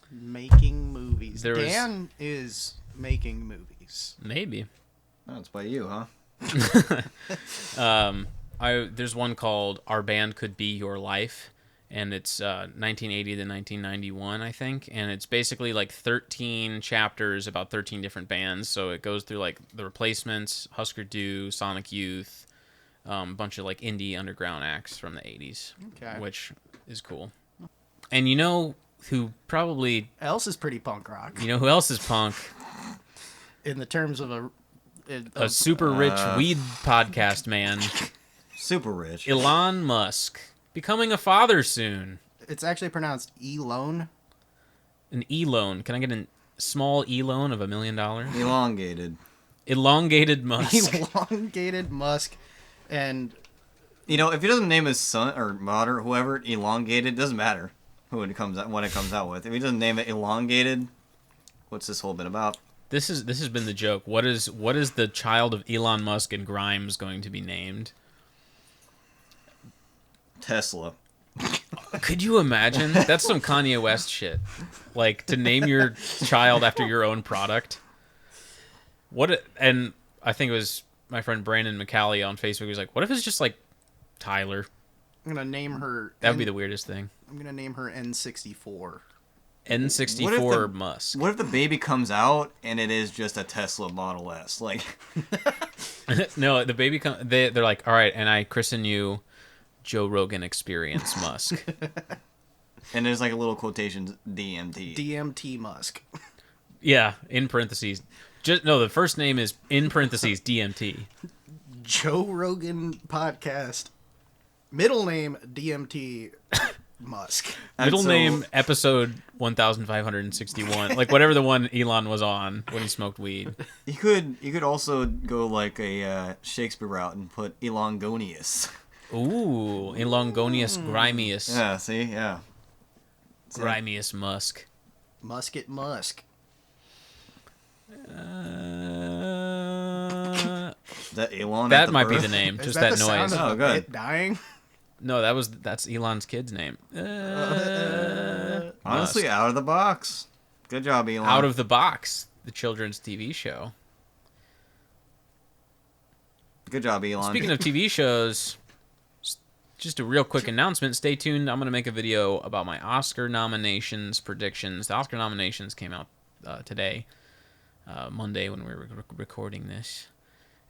Making movies. There was- Dan is making movies. Maybe. Oh, it's by you, huh? There's one called Our Band Could Be Your Life, and it's 1980 to 1991, I think, and it's basically like 13 chapters about 13 different bands. So it goes through like the Replacements, Husker Du, Sonic Youth, a bunch of like indie underground acts from the 80s, Okay. which is cool. And you know who probably Else is pretty punk rock. you know who else is punk? In the terms of A super rich weed podcast man, Super rich. Elon Musk, becoming a father soon. it's actually pronounced E-Loan. An E-loan. Can I get a small E-loan of $1 million? Elongated. Elongated Musk. Elongated Musk. And You know, if he doesn't name his son or daughter, whoever, elongated, it doesn't matter when it comes out with. If he doesn't name it elongated, what's this whole bit about? This has been the joke. What is the child of Elon Musk and Grimes going to be named? Tesla. Could you imagine? That's some Kanye West shit. Like, to name your child after your own product. And I think it was my friend Brandon McCallie on Facebook. He was like, what if it's just like Tyler? I'm going to name her... That would be the weirdest thing. I'm going to name her N64. N64 Musk. What if the baby comes out and it is just a Tesla Model S? Like, No, the baby they're like, all right, and I christen you Joe Rogan Experience Musk. and there's like a little quotation, DMT. DMT Musk. Yeah, in parentheses. The first name is in parentheses DMT. Joe Rogan Podcast. Middle name DMT Musk. Middle name episode 1561. Like whatever the one Elon was on when he smoked weed. You could also go like a Shakespeare route and put Elongonius. Ooh, Elongonius Grimius. Yeah, see? Yeah. Grimius Musk. Musket Musk. That Elon. That might be the name. Is Just that that the noise. sound of Oh, a good. bit dying? No, that's Elon's kid's name. Honestly, Musk. out of the box. Good job, Elon. Out of the Box, the children's TV show. Good job, Elon. Speaking of TV shows, just a real quick announcement. Stay tuned. I'm going to make a video about my Oscar nominations predictions. The Oscar nominations came out today, Monday, when we were recording this.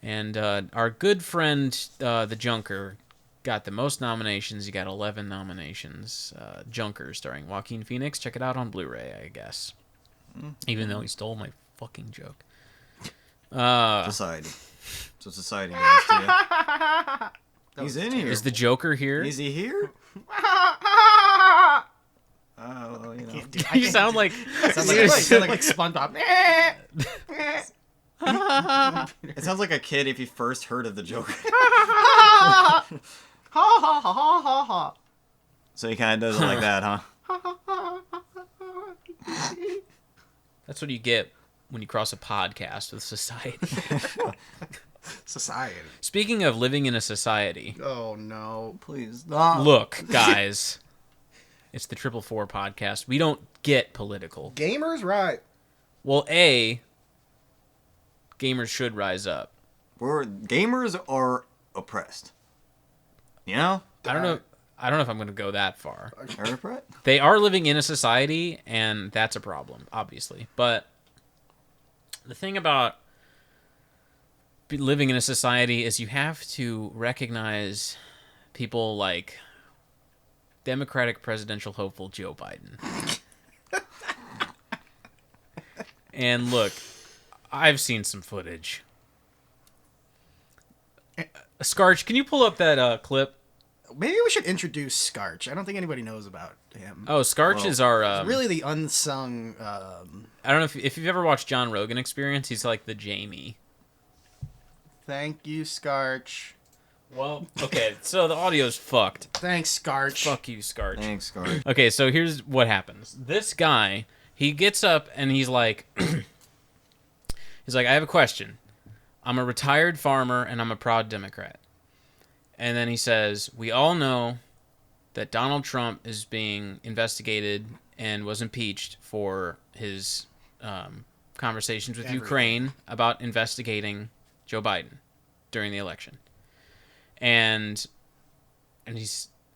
And our good friend, the Junker, got the most nominations. He got 11 nominations. Junker, starring Joaquin Phoenix. Check it out on Blu-ray, I guess. Even though he stole my fucking joke. Society. So society does to you. He's in here. Is the Joker here? Is he here? Oh, you know. You sound like... Sounds like SpongeBob. It sounds like a kid if he first heard of the Joker. Ha ha ha ha ha ha. So he kind of does it like that, huh? That's what you get when you cross a podcast with society. Society. Speaking of living in a society, Oh no. Please. No. look, guys, it's the Triplefour podcast. We don't get political. Gamers, right? Well, gamers should rise up. Gamers are oppressed. You know? I don't know. I don't know if I'm going to go that far. Interpret? They are living in a society, and that's a problem, obviously. But the thing about living in a society is you have to recognize people like Democratic presidential hopeful Joe Biden. And look, I've seen some footage. Scarch, can you pull up that clip? Maybe we should introduce Scarch. I don't think anybody knows about him. Oh, Scarch is our... He's really the unsung... I don't know if you've ever watched John Rogan Experience. He's like the Jamie. Thank you, Scarch. Well, okay, so the audio's fucked. Thanks, Scarch. Fuck you, Scarch. Thanks, Scarch. Okay, so here's what happens. This guy, he gets up and he's like... he's like, I have a question. I'm a retired farmer and I'm a proud Democrat. And then he says, we all know that Donald Trump is being investigated and was impeached for his conversations with Ukraine about investigating Joe Biden during the election. And he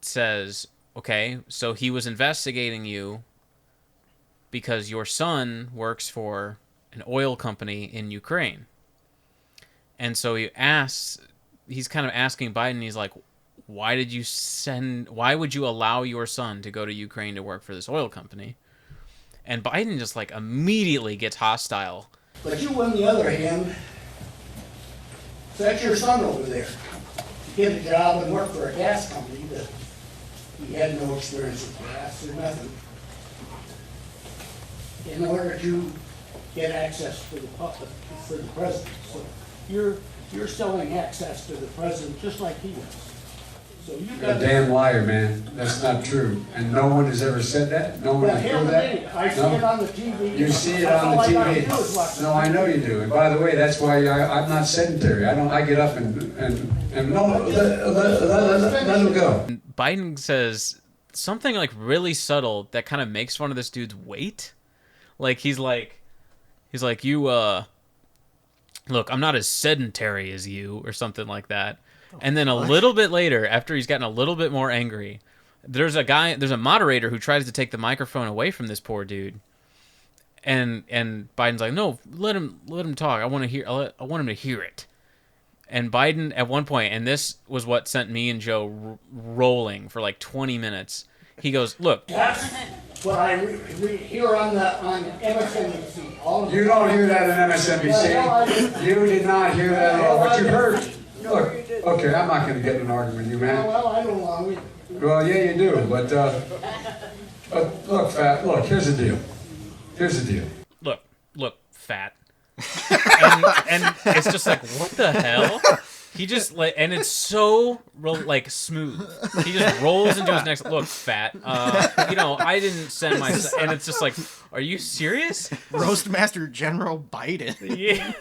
says, okay, so he was investigating you because your son works for an oil company in Ukraine. And so he's kind of asking Biden, he's like, why would you allow your son to go to Ukraine to work for this oil company? And Biden just like immediately gets hostile. But you, on the other hand, that's your son over there. Get a job and work for a gas company that he had no experience with gas or nothing. In order to get access to the public, for the president. So you're selling access to the president just like he was. So You're a damn liar, man. That's not true. And no one has ever said that? No one has proved that? I see it on the TV. You see it on the TV. No, I know you do. And by the way, that's why I'm not sedentary. I get up and no, let him go. Biden says something like really subtle that kind of makes fun of this dude's weight. Like he's like you look, I'm not as sedentary as you or something like that. And then a little bit later, after he's gotten a little bit more angry, there's a moderator who tries to take the microphone away from this poor dude. And Biden's like, "No, let him talk. I want him to hear it." And Biden at one point, and this was what sent me and Joe rolling for like 20 minutes. He goes, "Look, that's what I hear on MSNBC. You don't hear that on MSNBC. You did not hear that at all. What you heard? Look, okay, I'm not going to get in an argument with you, man. Well, I don't want to. Well, yeah, you do, but look, fat. Look, here's the deal. Look, fat." and it's just like, what the hell? He just like, and it's so like smooth. He just rolls into his next. Look, fat. I didn't send my. And it's just like, are you serious? Roastmaster General Biden. Yeah.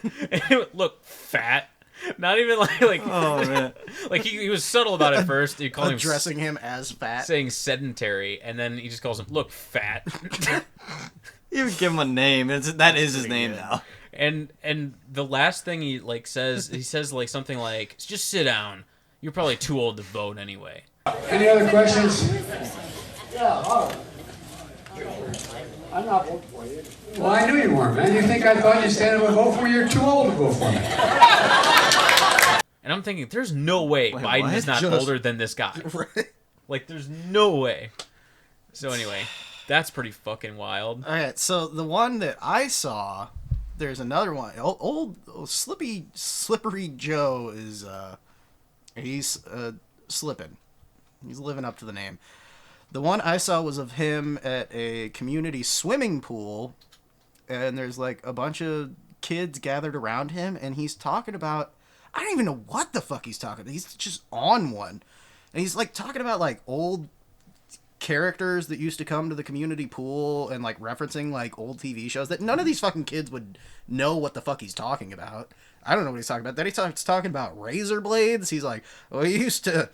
Look, fat. Not even like. Oh man. Like he was subtle about it first. He called addressing him as fat, saying sedentary, and then he just calls him, "Look, fat." You even give him a name. That is his name now. And the last thing he like says, he says like something like, "Just sit down. You're probably too old to vote anyway." Any other questions? Yeah, all right. I'm not voting for you. Well, I knew you weren't, man. You think I thought you'd stand up and vote for me? You're too old to vote for me. And I'm thinking, there's no way Biden is not older than this guy. Right. Like, there's no way. So anyway, that's pretty fucking wild. All right, so the one that I saw, there's another one. Old Slippery Joe is he's slipping. He's living up to the name. The one I saw was of him at a community swimming pool, and there's like a bunch of kids gathered around him, and he's talking about, I don't even know what the fuck he's talking about. He's just on one. And he's like talking about like old characters that used to come to the community pool and like referencing like old TV shows that none of these fucking kids would know what the fuck he's talking about. I don't know what he's talking about. Then he starts talking about razor blades. He's like, well, he used to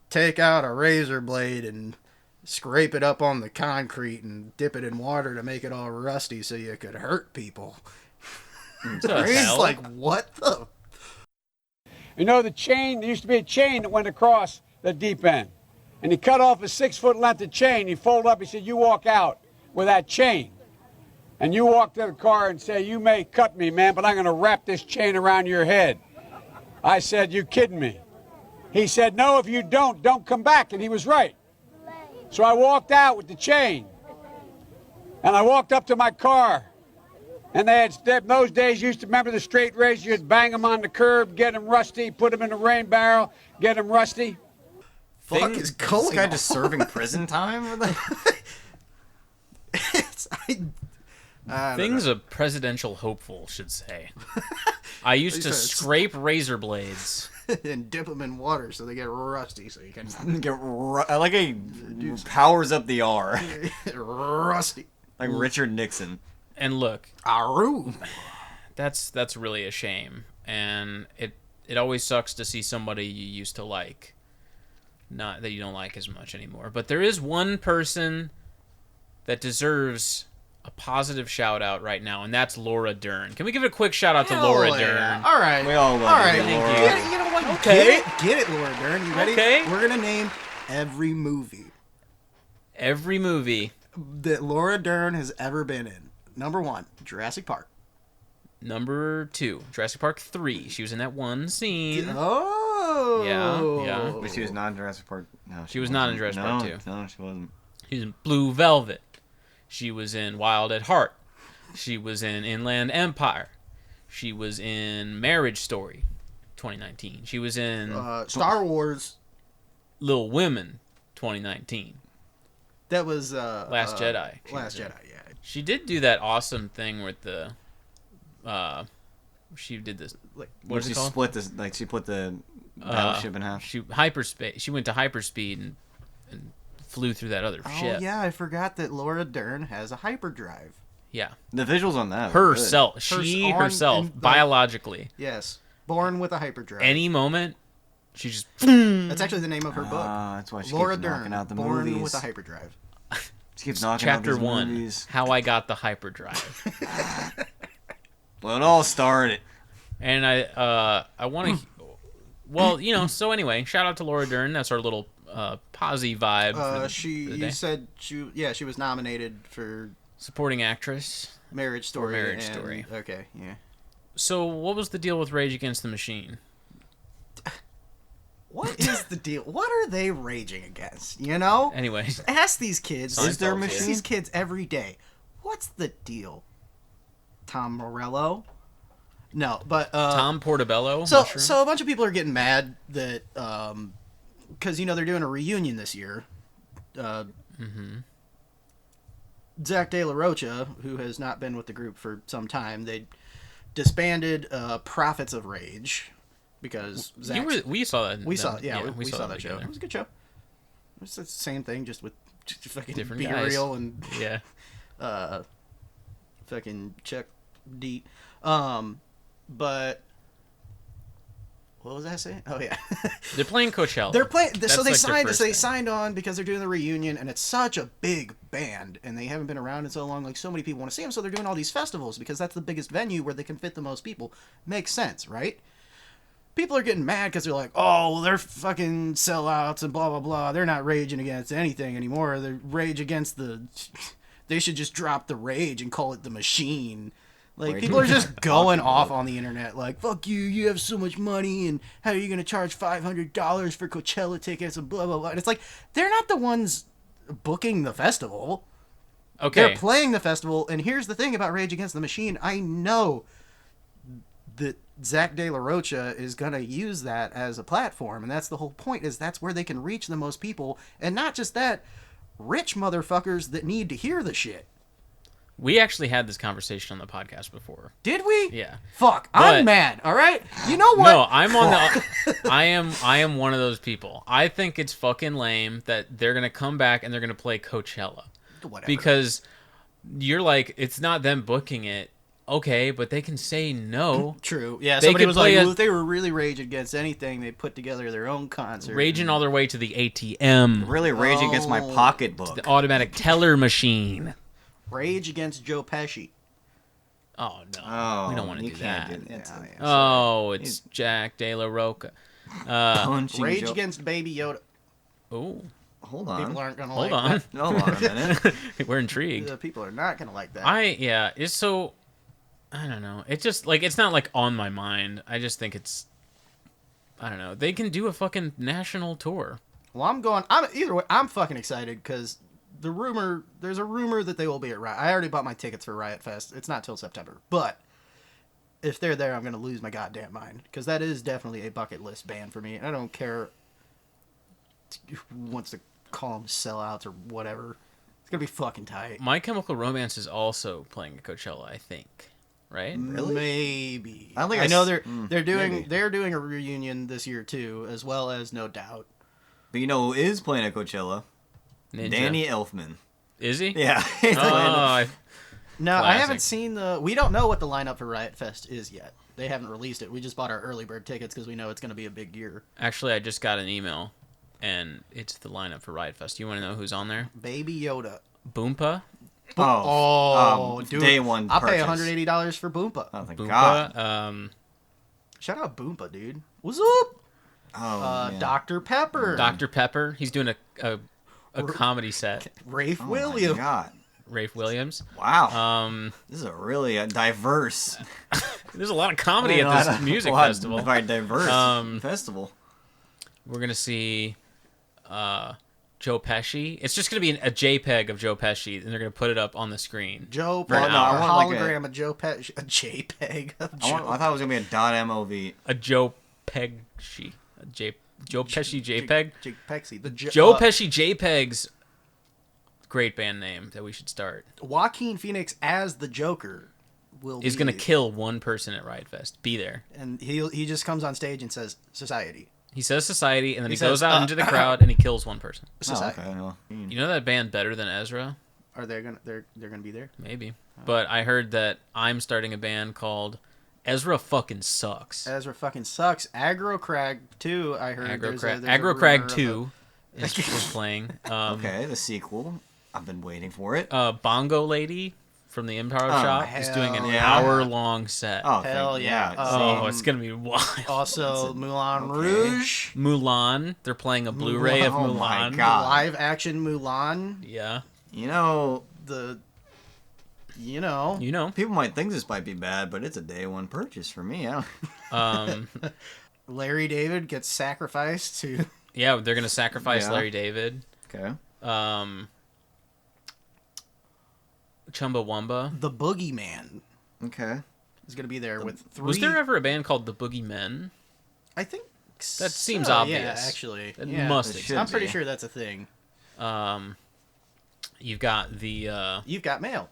take out a razor blade and scrape it up on the concrete and dip it in water to make it all rusty so you could hurt people. He's like, what the? You know, the chain, there used to be a chain that went across the deep end. and he cut off a 6-foot length of chain. He folded up. He said, "You walk out with that chain, and you walk to the car and say, 'You may cut me, man, but I'm going to wrap this chain around your head.'" I said, "You kidding me?" He said, "No, if you don't come back." And he was right. So I walked out with the chain, and I walked up to my car. And they had, in those days, you used to remember the straight razor. You'd bang them on the curb, get them rusty, put them in a rain barrel, get them rusty. Fuck is going This guy on? just serving prison time? Things a presidential hopeful should say. I used to scrape razor blades. And dip them in water so they get rusty so you can Get I like he powers up the R. rusty. Like Richard Nixon. And look, Aru. that's really a shame. And it always sucks to see somebody you used to like, not that you don't like as much anymore. But there is one person that deserves a positive shout out right now, and that's Laura Dern. Can we give a quick shout out to Laura Dern? All right. We all love All right. you, Laura. You know what? Okay. Get it, Laura Dern. You ready? Okay. We're going to name every movie Every movie. that Laura Dern has ever been in. Number 1, Jurassic Park. Number 2, Jurassic Park 3. She was in that one scene. Oh. Yeah. But she was not in Jurassic Park. No, She was not in Jurassic Park 2. No, she wasn't. She was in Blue Velvet. She was in Wild at Heart. She was in Inland Empire. She was in Marriage Story, 2019. She was in Star Wars. Little Women, 2019. That was Last Jedi. Last Jedi, yeah. She did do that awesome thing with the. She did this. Like, What's She it called? split this, like she put the battleship in half. She went to hyperspeed and flew through that other ship. Oh, yeah, I forgot that Laura Dern has a hyperdrive. Yeah. The visuals on that. were good. Herself. She herself, and, biologically. Yes. Born with a hyperdrive. Any moment, she just. That's actually the name of her book. That's why she Laura keeps Dern, knocking out the born movies. with a hyperdrive. She keeps knocking Chapter out these 1, movies. How I Got the Hyperdrive. Well, it all started. And I want to, well, so anyway, shout out to Laura Dern. That's our little posy vibe. for the day. You said she was nominated for Supporting actress. Marriage Story. Marriage Story. Okay, yeah. So what was the deal with Rage Against the Machine? What is the deal? What are they raging against? You know? Anyway. Ask these kids. Is there a Ask machine? these kids every day. What's the deal? Tom Morello? No, but Tom Portobello? So Mushroom? so a bunch of people are getting mad that because they're doing a reunion this year. Zach De La Rocha, who has not been with the group for some time, they disbanded Prophets of Rage because Zach. We saw that. We saw that show. together. It was a good show. It's the same thing, just with fucking Different Be guys. Real and Yeah. fucking Chuck D. But what was I saying? Oh yeah, They're playing Coachella. they're playing. That's So they like their signed. first They thing. signed on because they're doing the reunion, and it's such a big band, and they haven't been around in so long. Like so many people want to see them, so they're doing all these festivals because that's the biggest venue where they can fit the most people. Makes sense, right? People are getting mad because they're like, oh, well, they're fucking sellouts and blah, blah, blah. They're not raging against anything anymore. They rage against the... They should just drop the rage and call it the machine. Like, Rage people are against just going off on the internet like, fuck you, you have so much money, and how are you going to charge $500 for Coachella tickets and blah, blah, blah. And it's like, they're not the ones booking the festival. Okay. They're playing the festival, and here's the thing about Rage Against the Machine. I know that Zach De La Rocha is going to use that as a platform, and that's the whole point, is that's where they can reach the most people, and not just that, rich motherfuckers that need to hear the shit. We actually had this conversation on the podcast before. Did we? Yeah. Fuck, But- I'm mad, all right? You know what? No, I'm on the. I am one of those people. I think it's fucking lame that they're gonna come back and they're gonna play Coachella. Whatever. Because you're like, it's not them booking it. Okay, but they can say no. True. Yeah, They somebody could was like, play well, a- if they were really rage against anything, they'd put together their own concert. Raging all their way to the ATM, Really rage against my pocketbook. the automatic teller machine. Rage against Joe Pesci. Oh no, Oh, we don't want to you do can't that. do that. Oh, it's Jack De La Roca. Punching Rage Joe- against Baby Yoda. Oh, Hold on. People aren't gonna Hold like on. Hold on a minute. We're intrigued. that. People are not gonna like that. It's so, I don't know. It just, like, it's not, like, on my mind. I just think it's, I don't know. They can do a fucking national tour. Well, either way, I'm fucking excited because there's a rumor that they will be at Riot. I already bought my tickets for Riot Fest. It's not till September, but if they're there, I'm gonna lose my goddamn mind because that is definitely a bucket list band for me. I don't care who wants to call them sellouts or whatever. It's gonna be fucking tight. My Chemical Romance is also playing at Coachella, I think. Right? Really? Maybe. I don't think I know they're maybe. doing a reunion this year too, as well as No Doubt. But you know who is playing at Coachella? Ninja. Danny Elfman. Is he? Yeah. He's playing. No, I Classic. haven't seen we don't know what the lineup for Riot Fest is yet. They haven't released it. We just bought our early bird tickets because we know it's going to be a big year. Actually, I just got an email, and it's the lineup for Riot Fest. You want to know who's on there? Baby Yoda. Boompa? Dude, Day one I'll pay purchase. $180 for Boompa. Oh, thank Boompa? God. Shout out Boompa, dude. What's up? Oh, man. Dr. Pepper. Dr. Pepper. He's doing a comedy set. Rafe Oh, Williams. my God. Rafe Williams. Wow. This is a really diverse. There's a lot of comedy at this music festival. Very diverse festival. We're going to see Joe Pesci. It's just going to be a JPEG of Joe Pesci, and they're going to put it up on the screen. Joe For an Pesci. hour. A I want like hologram of Joe Pesci. A JPEG of Joe. I thought it was gonna be a .mov. A Joe Pesci. Joe Pesci JPEG? Jake Pexy. Joe Pesci JPEGs. Great band name that we should start. Joaquin Phoenix as the Joker Is going to kill one person at Riot Fest. Be there. And he just comes on stage and says, "Society." He says society, and then he says, goes out into the crowd, and he kills one person. Society. Oh, okay. Well, You know that band Better Than Ezra? Are they gonna? They're gonna be there. Maybe. But I heard that I'm starting a band called Ezra Fucking Sucks. Ezra fucking sucks. Aggro Crag 2. I heard. Aggro Crag 2 is playing. okay, the sequel. I've been waiting for it. Bongo Lady from the Improv Shop is doing an hell yeah. hour-long set. Oh, hell yeah. Oh, it's going to be wild. Also, Moulin Rouge. Mulan. They're playing a Blu-ray of Oh my Mulan. God. Live action Mulan. Yeah. You know, You know. people might think this might be bad, but it's a day one purchase for me. Larry David gets sacrificed to. Yeah, they're going to sacrifice Yeah. Larry David. Okay. Chumbawamba. The Boogeyman Okay. is going to be there with 3. Was there ever a band called the Boogeymen? I think. That seems so, obvious. Yeah, actually. It Yeah. must It exist. should I'm pretty be. sure that's a thing. You've got the You've got mail.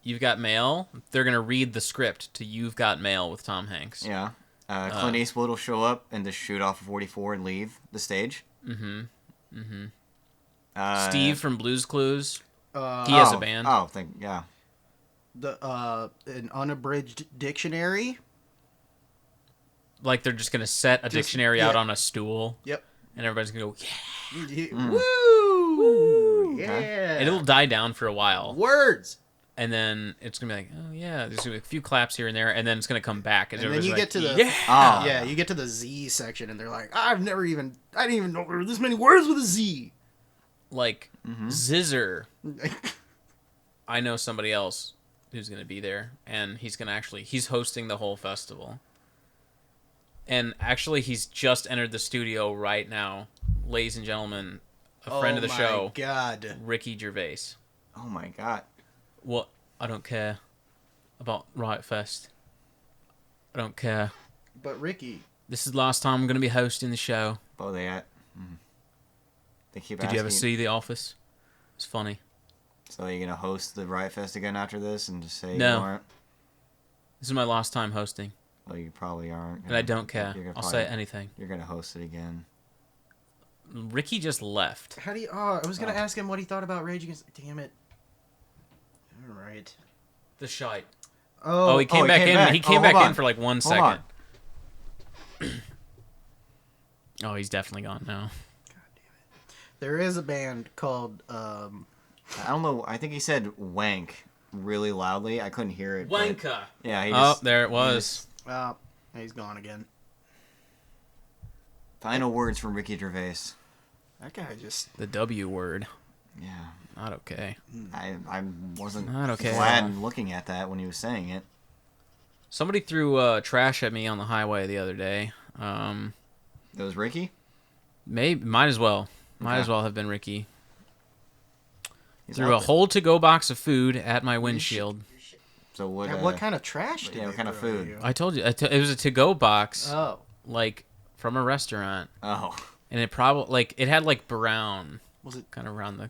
You've Got Mail. They're gonna read the script to You've Got Mail with Tom Hanks. Yeah. Clint Eastwood will show up and just shoot off a 44 and leave the stage. Steve from Blue's Clues. He has a band. Yeah. An unabridged dictionary. Like they're just gonna set a dictionary out yeah. on a stool, Yep. and everybody's gonna go, yeah. Woo! Yeah. And it'll die down for a while, Words. and then it's gonna be like, oh yeah, there's gonna be a few claps here and there, and then it's gonna come back, And then you get to the yeah. yeah, you get to the Z section, and they're like, I didn't even know there were this many words with a Z. Like Zizzer. I know somebody else who's gonna be there, and he's hosting the whole festival. And actually, he's just entered the studio right now, ladies and gentlemen. A friend of the show, Oh my God, Ricky Gervais. Oh my God. Well, I don't care about Riot Fest. I don't care. but Ricky, This is the last time I'm going to be hosting the show. Oh, they at. They keep Did asking. you ever see The Office? It's funny. So are you gonna host the Riot Fest again after this and just say No. you aren't? This is my last time hosting, Well, you probably aren't. and I don't care. You're gonna I'll probably- say anything. You're gonna host it again. Ricky just left. how do you? Oh, I was gonna ask him what he thought about Rage Against. Damn it. All right. The shite. Oh, He came back in. He came hold back in on. for like 1 Hold second. on. Oh, he's definitely gone now. there is a band called. I don't know. I think he said wank really loudly. I couldn't hear it. but- Yeah. He Oh, just, there it he was. just- He's gone again. Final words from Ricky Gervais. That guy just... The W word. Yeah. Not okay. I wasn't Not okay glad looking at that when he was saying it. Somebody threw trash at me on the highway the other day. It was Ricky? Might as well. Might Okay. as well have been Ricky. He's Threw out a there. whole to-go box of food at my windshield. So what? what kind of trash did yeah, they what kind of throw at food? you? I told you. It was a to-go box, Oh. like, from a restaurant. Oh. And it probably, like, it had, like, brown Was it kind of around the...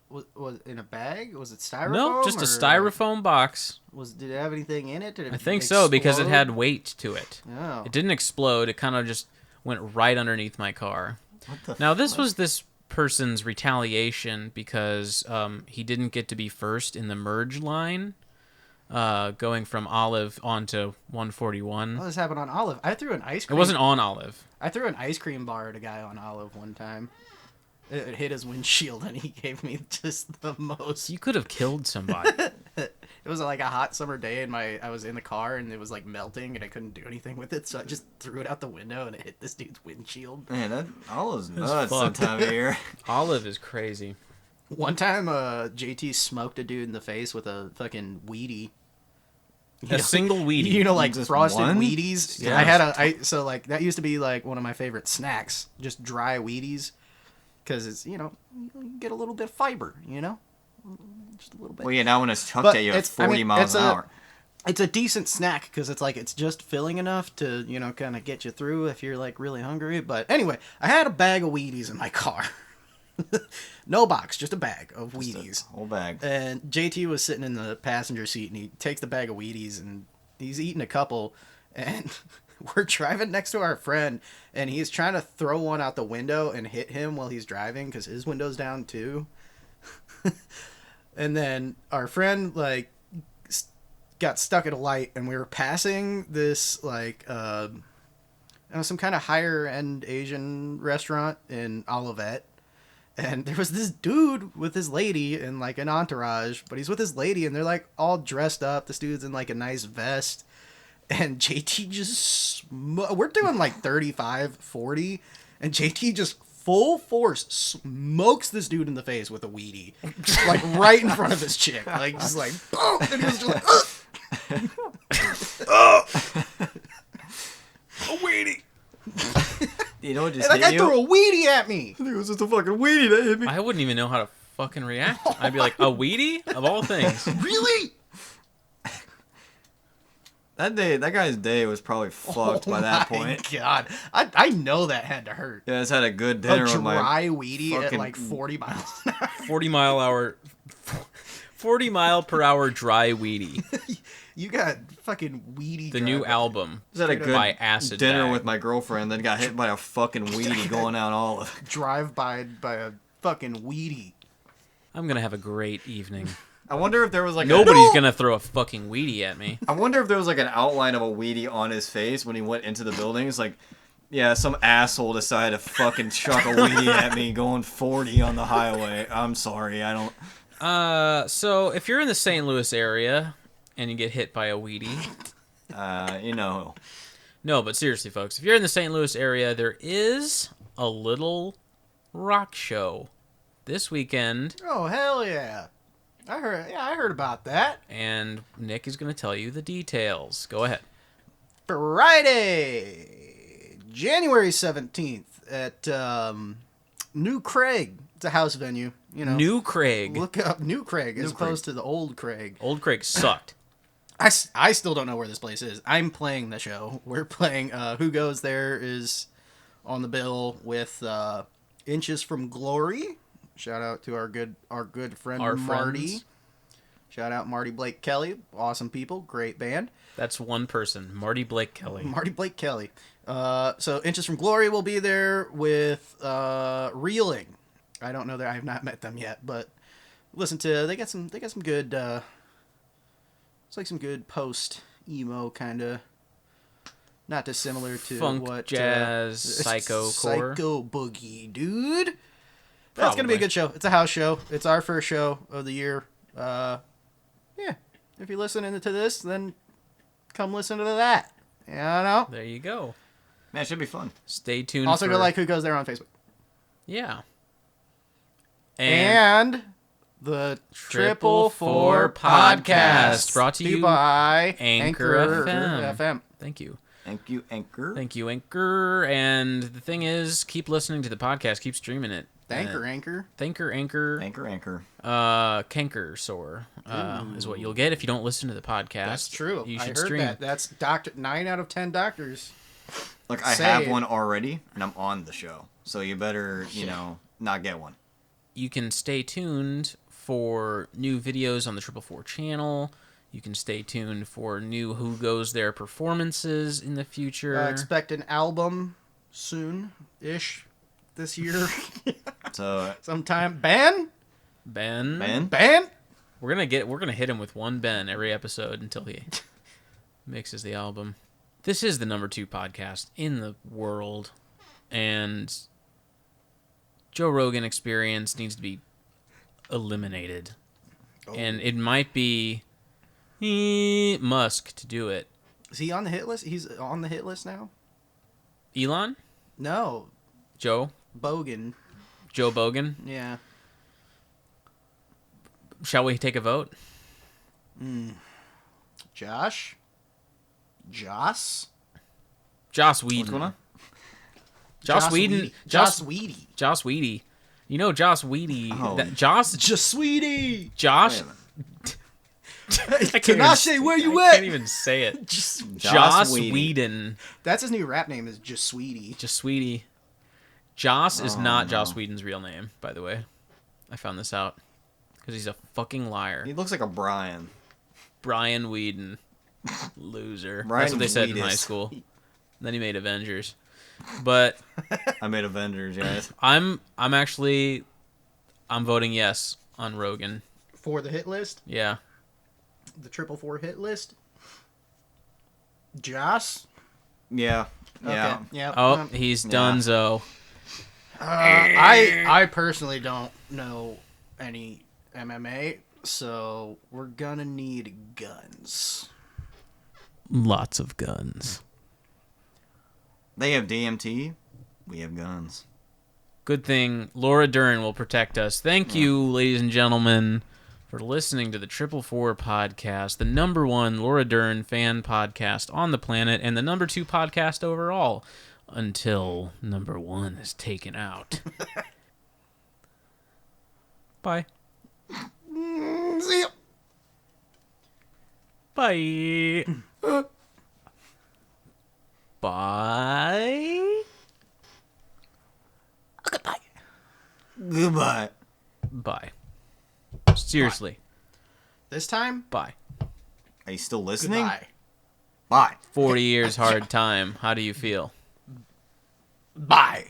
was it in a bag? Was it styrofoam? No, just a or, styrofoam box. Did it have anything in it? Did it I think so, because it explode? had weight to it. Oh. It didn't explode. It kind of just went right underneath my car. What the Now, this was this person's retaliation because he didn't get to be first in the merge line, going from Olive onto 141. Oh, this happened on Olive. I threw an ice It cream. wasn't on Olive. I threw an ice cream bar at a guy on Olive one time. It hit his windshield, and he gave me just the most. You could have killed somebody. It was like a hot summer day, and I was in the car, and it was like melting, and I couldn't do anything with it, so I just threw it out the window, and it hit this dude's windshield. Man, that all is nuts that fucked. time of year. Olive is crazy. One time, JT smoked a dude in the face with a fucking Wheaties. A single Wheatie. You know, like Just frosted one? Wheaties. Yeah. So like that used to be like one of my favorite snacks, just dry Wheaties, because it's you get a little bit of fiber, just a little bit. Well, yeah, now when it's chucked But at you at it's- 40 miles an hour. It's a decent snack because it's just filling enough to kind of get you through if you're like really hungry. But anyway, I had a bag of Wheaties in my car. No box, just a bag of Wheaties. Whole bag. And JT was sitting in the passenger seat, and he takes the bag of Wheaties, and he's eating a couple, and we're driving next to our friend, and he's trying to throw one out the window and hit him while he's driving because his window's down too. And then our friend like got stuck at a light, and we were passing this like some kind of higher end Asian restaurant in Olivet. And there was this dude with his lady and like an entourage, but he's with his lady and they're like all dressed up. This dude's in like a nice vest. And JT just, we're doing like 35, 40. And JT just full force smokes this dude in the face with a Wheatie. Like right in front of his chick. Like just like, boom. And he was just like, a Wheatie. You know what just And that hit guy you? threw a Wheatie at me. I think it was just a fucking weenie that hit me. I wouldn't even know how to fucking react. I'd be like, a Wheatie? Of all things. Really? That guy's day was probably fucked by that point. God, I know that had to hurt. Yeah, I just had a good A dinner with my dry Wheatie at fucking- like 40 miles an hour. 40 mile per hour dry Wheatie. You got fucking Wheatie. The new drive- album. just had a good by Acid dinner Bag. with my girlfriend, then got hit by a fucking weenie going out Olive. drive by a fucking Wheatie. I'm gonna have a great evening. I wonder if there was like Nobody's gonna throw a fucking Wheatie at me. I wonder if there was like an outline of a weenie on his face when he went into the building. It's like, yeah, some asshole decided to fucking chuck a weenie at me going 40 on the highway. I'm sorry, I don't. So if you're in the St. Louis area and you get hit by a Wheatie, You know. no, but seriously, folks, if you're in the St. Louis area, there is a little rock show this weekend, Oh hell yeah! I heard about that. and Nick is gonna tell you the details. Go ahead. Friday, January 17th at New Craig. It's a house venue. New Craig. Look up New Craig as opposed to the Old Craig. Old Craig sucked. I still don't know where this place is. I'm playing the show. We're playing. Who Goes There is on the bill with Inches from Glory. Shout out to our good friend Our Marty. friends. Shout out Marty Blake Kelly. Awesome people. Great band. That's one person, Marty Blake Kelly. Marty Blake Kelly. So Inches from Glory will be there with Reeling. I don't know that I have not met them yet, but listen to they got some good it's like some good post emo kind of, not dissimilar to Funk, what jazz, psycho core. psycho boogie, dude. That's gonna be a Probably. good show. It's a house show. It's our first show of the year. Yeah. If you're listening to this, then come listen to that. You know. There you go. Man, it should be fun. Stay tuned. Also, for... go like Who Goes There on Facebook. Yeah. And the Triplefour podcast brought to you by Anchor FM. Thank you. Thank you, Anchor. Thank you, Anchor. And the thing is, keep listening to the podcast. Keep streaming it. Anchor. Anchor. Canker sore is what you'll get if you don't listen to the podcast. That's true. You I should heard stream. that. That's 9 out of 10 doctors. Look, I have one already, and I'm on the show. So you better, not get one. You can stay tuned for new videos on the Triplefour channel. You can stay tuned for new Who Goes There performances in the future. Expect an album soon-ish this year. So sometime. Ben? We're gonna hit him with one Ben every episode until he mixes the album. This is the number 2 podcast in the world, and Joe Rogan Experience needs to be eliminated. And it might be Musk to do it. Is he on the hit list? He's on the hit list now? Elon? No. Joe Bogan. Joe Bogan? Yeah. Shall we take a vote? Joss Whedon. Joss Whedon. Joss Whedon. Joss Whedon. You know Joss Whedon. Oh. Josh. Can I say where you I at? can't even say it. Joss Whedon. That's his new rap name is Just Sweetie. Just Sweetie. Joss is not Joss Whedon's real name, by the way. I found this out. Because he's a fucking liar. he looks like a Brian. Brian Whedon. Loser. Brian That's what they said in Whedis. high school. Then he made Avengers. But I made Avengers, guys. I'm voting yes on Rogan. For the hit list? Yeah. The 444 hit list? Joss? Yeah. Yeah. Okay. Yeah. Oh, he's donezo. I personally don't know any MMA, so we're gonna need guns. Lots of guns. They have DMT. We have guns. Good thing Laura Dern will protect us. Thank you, ladies and gentlemen, for listening to the 444 podcast, the number 1 Laura Dern fan podcast on the planet, and the number 2 podcast overall, until number 1 is taken out. Bye. See ya. Bye. Bye. Goodbye. Bye. Seriously. This time? Bye. Are you still listening? Goodbye. Bye. 40 years hard time. How do you feel? Bye.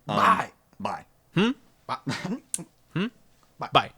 Bye. Bye. Bye. Bye.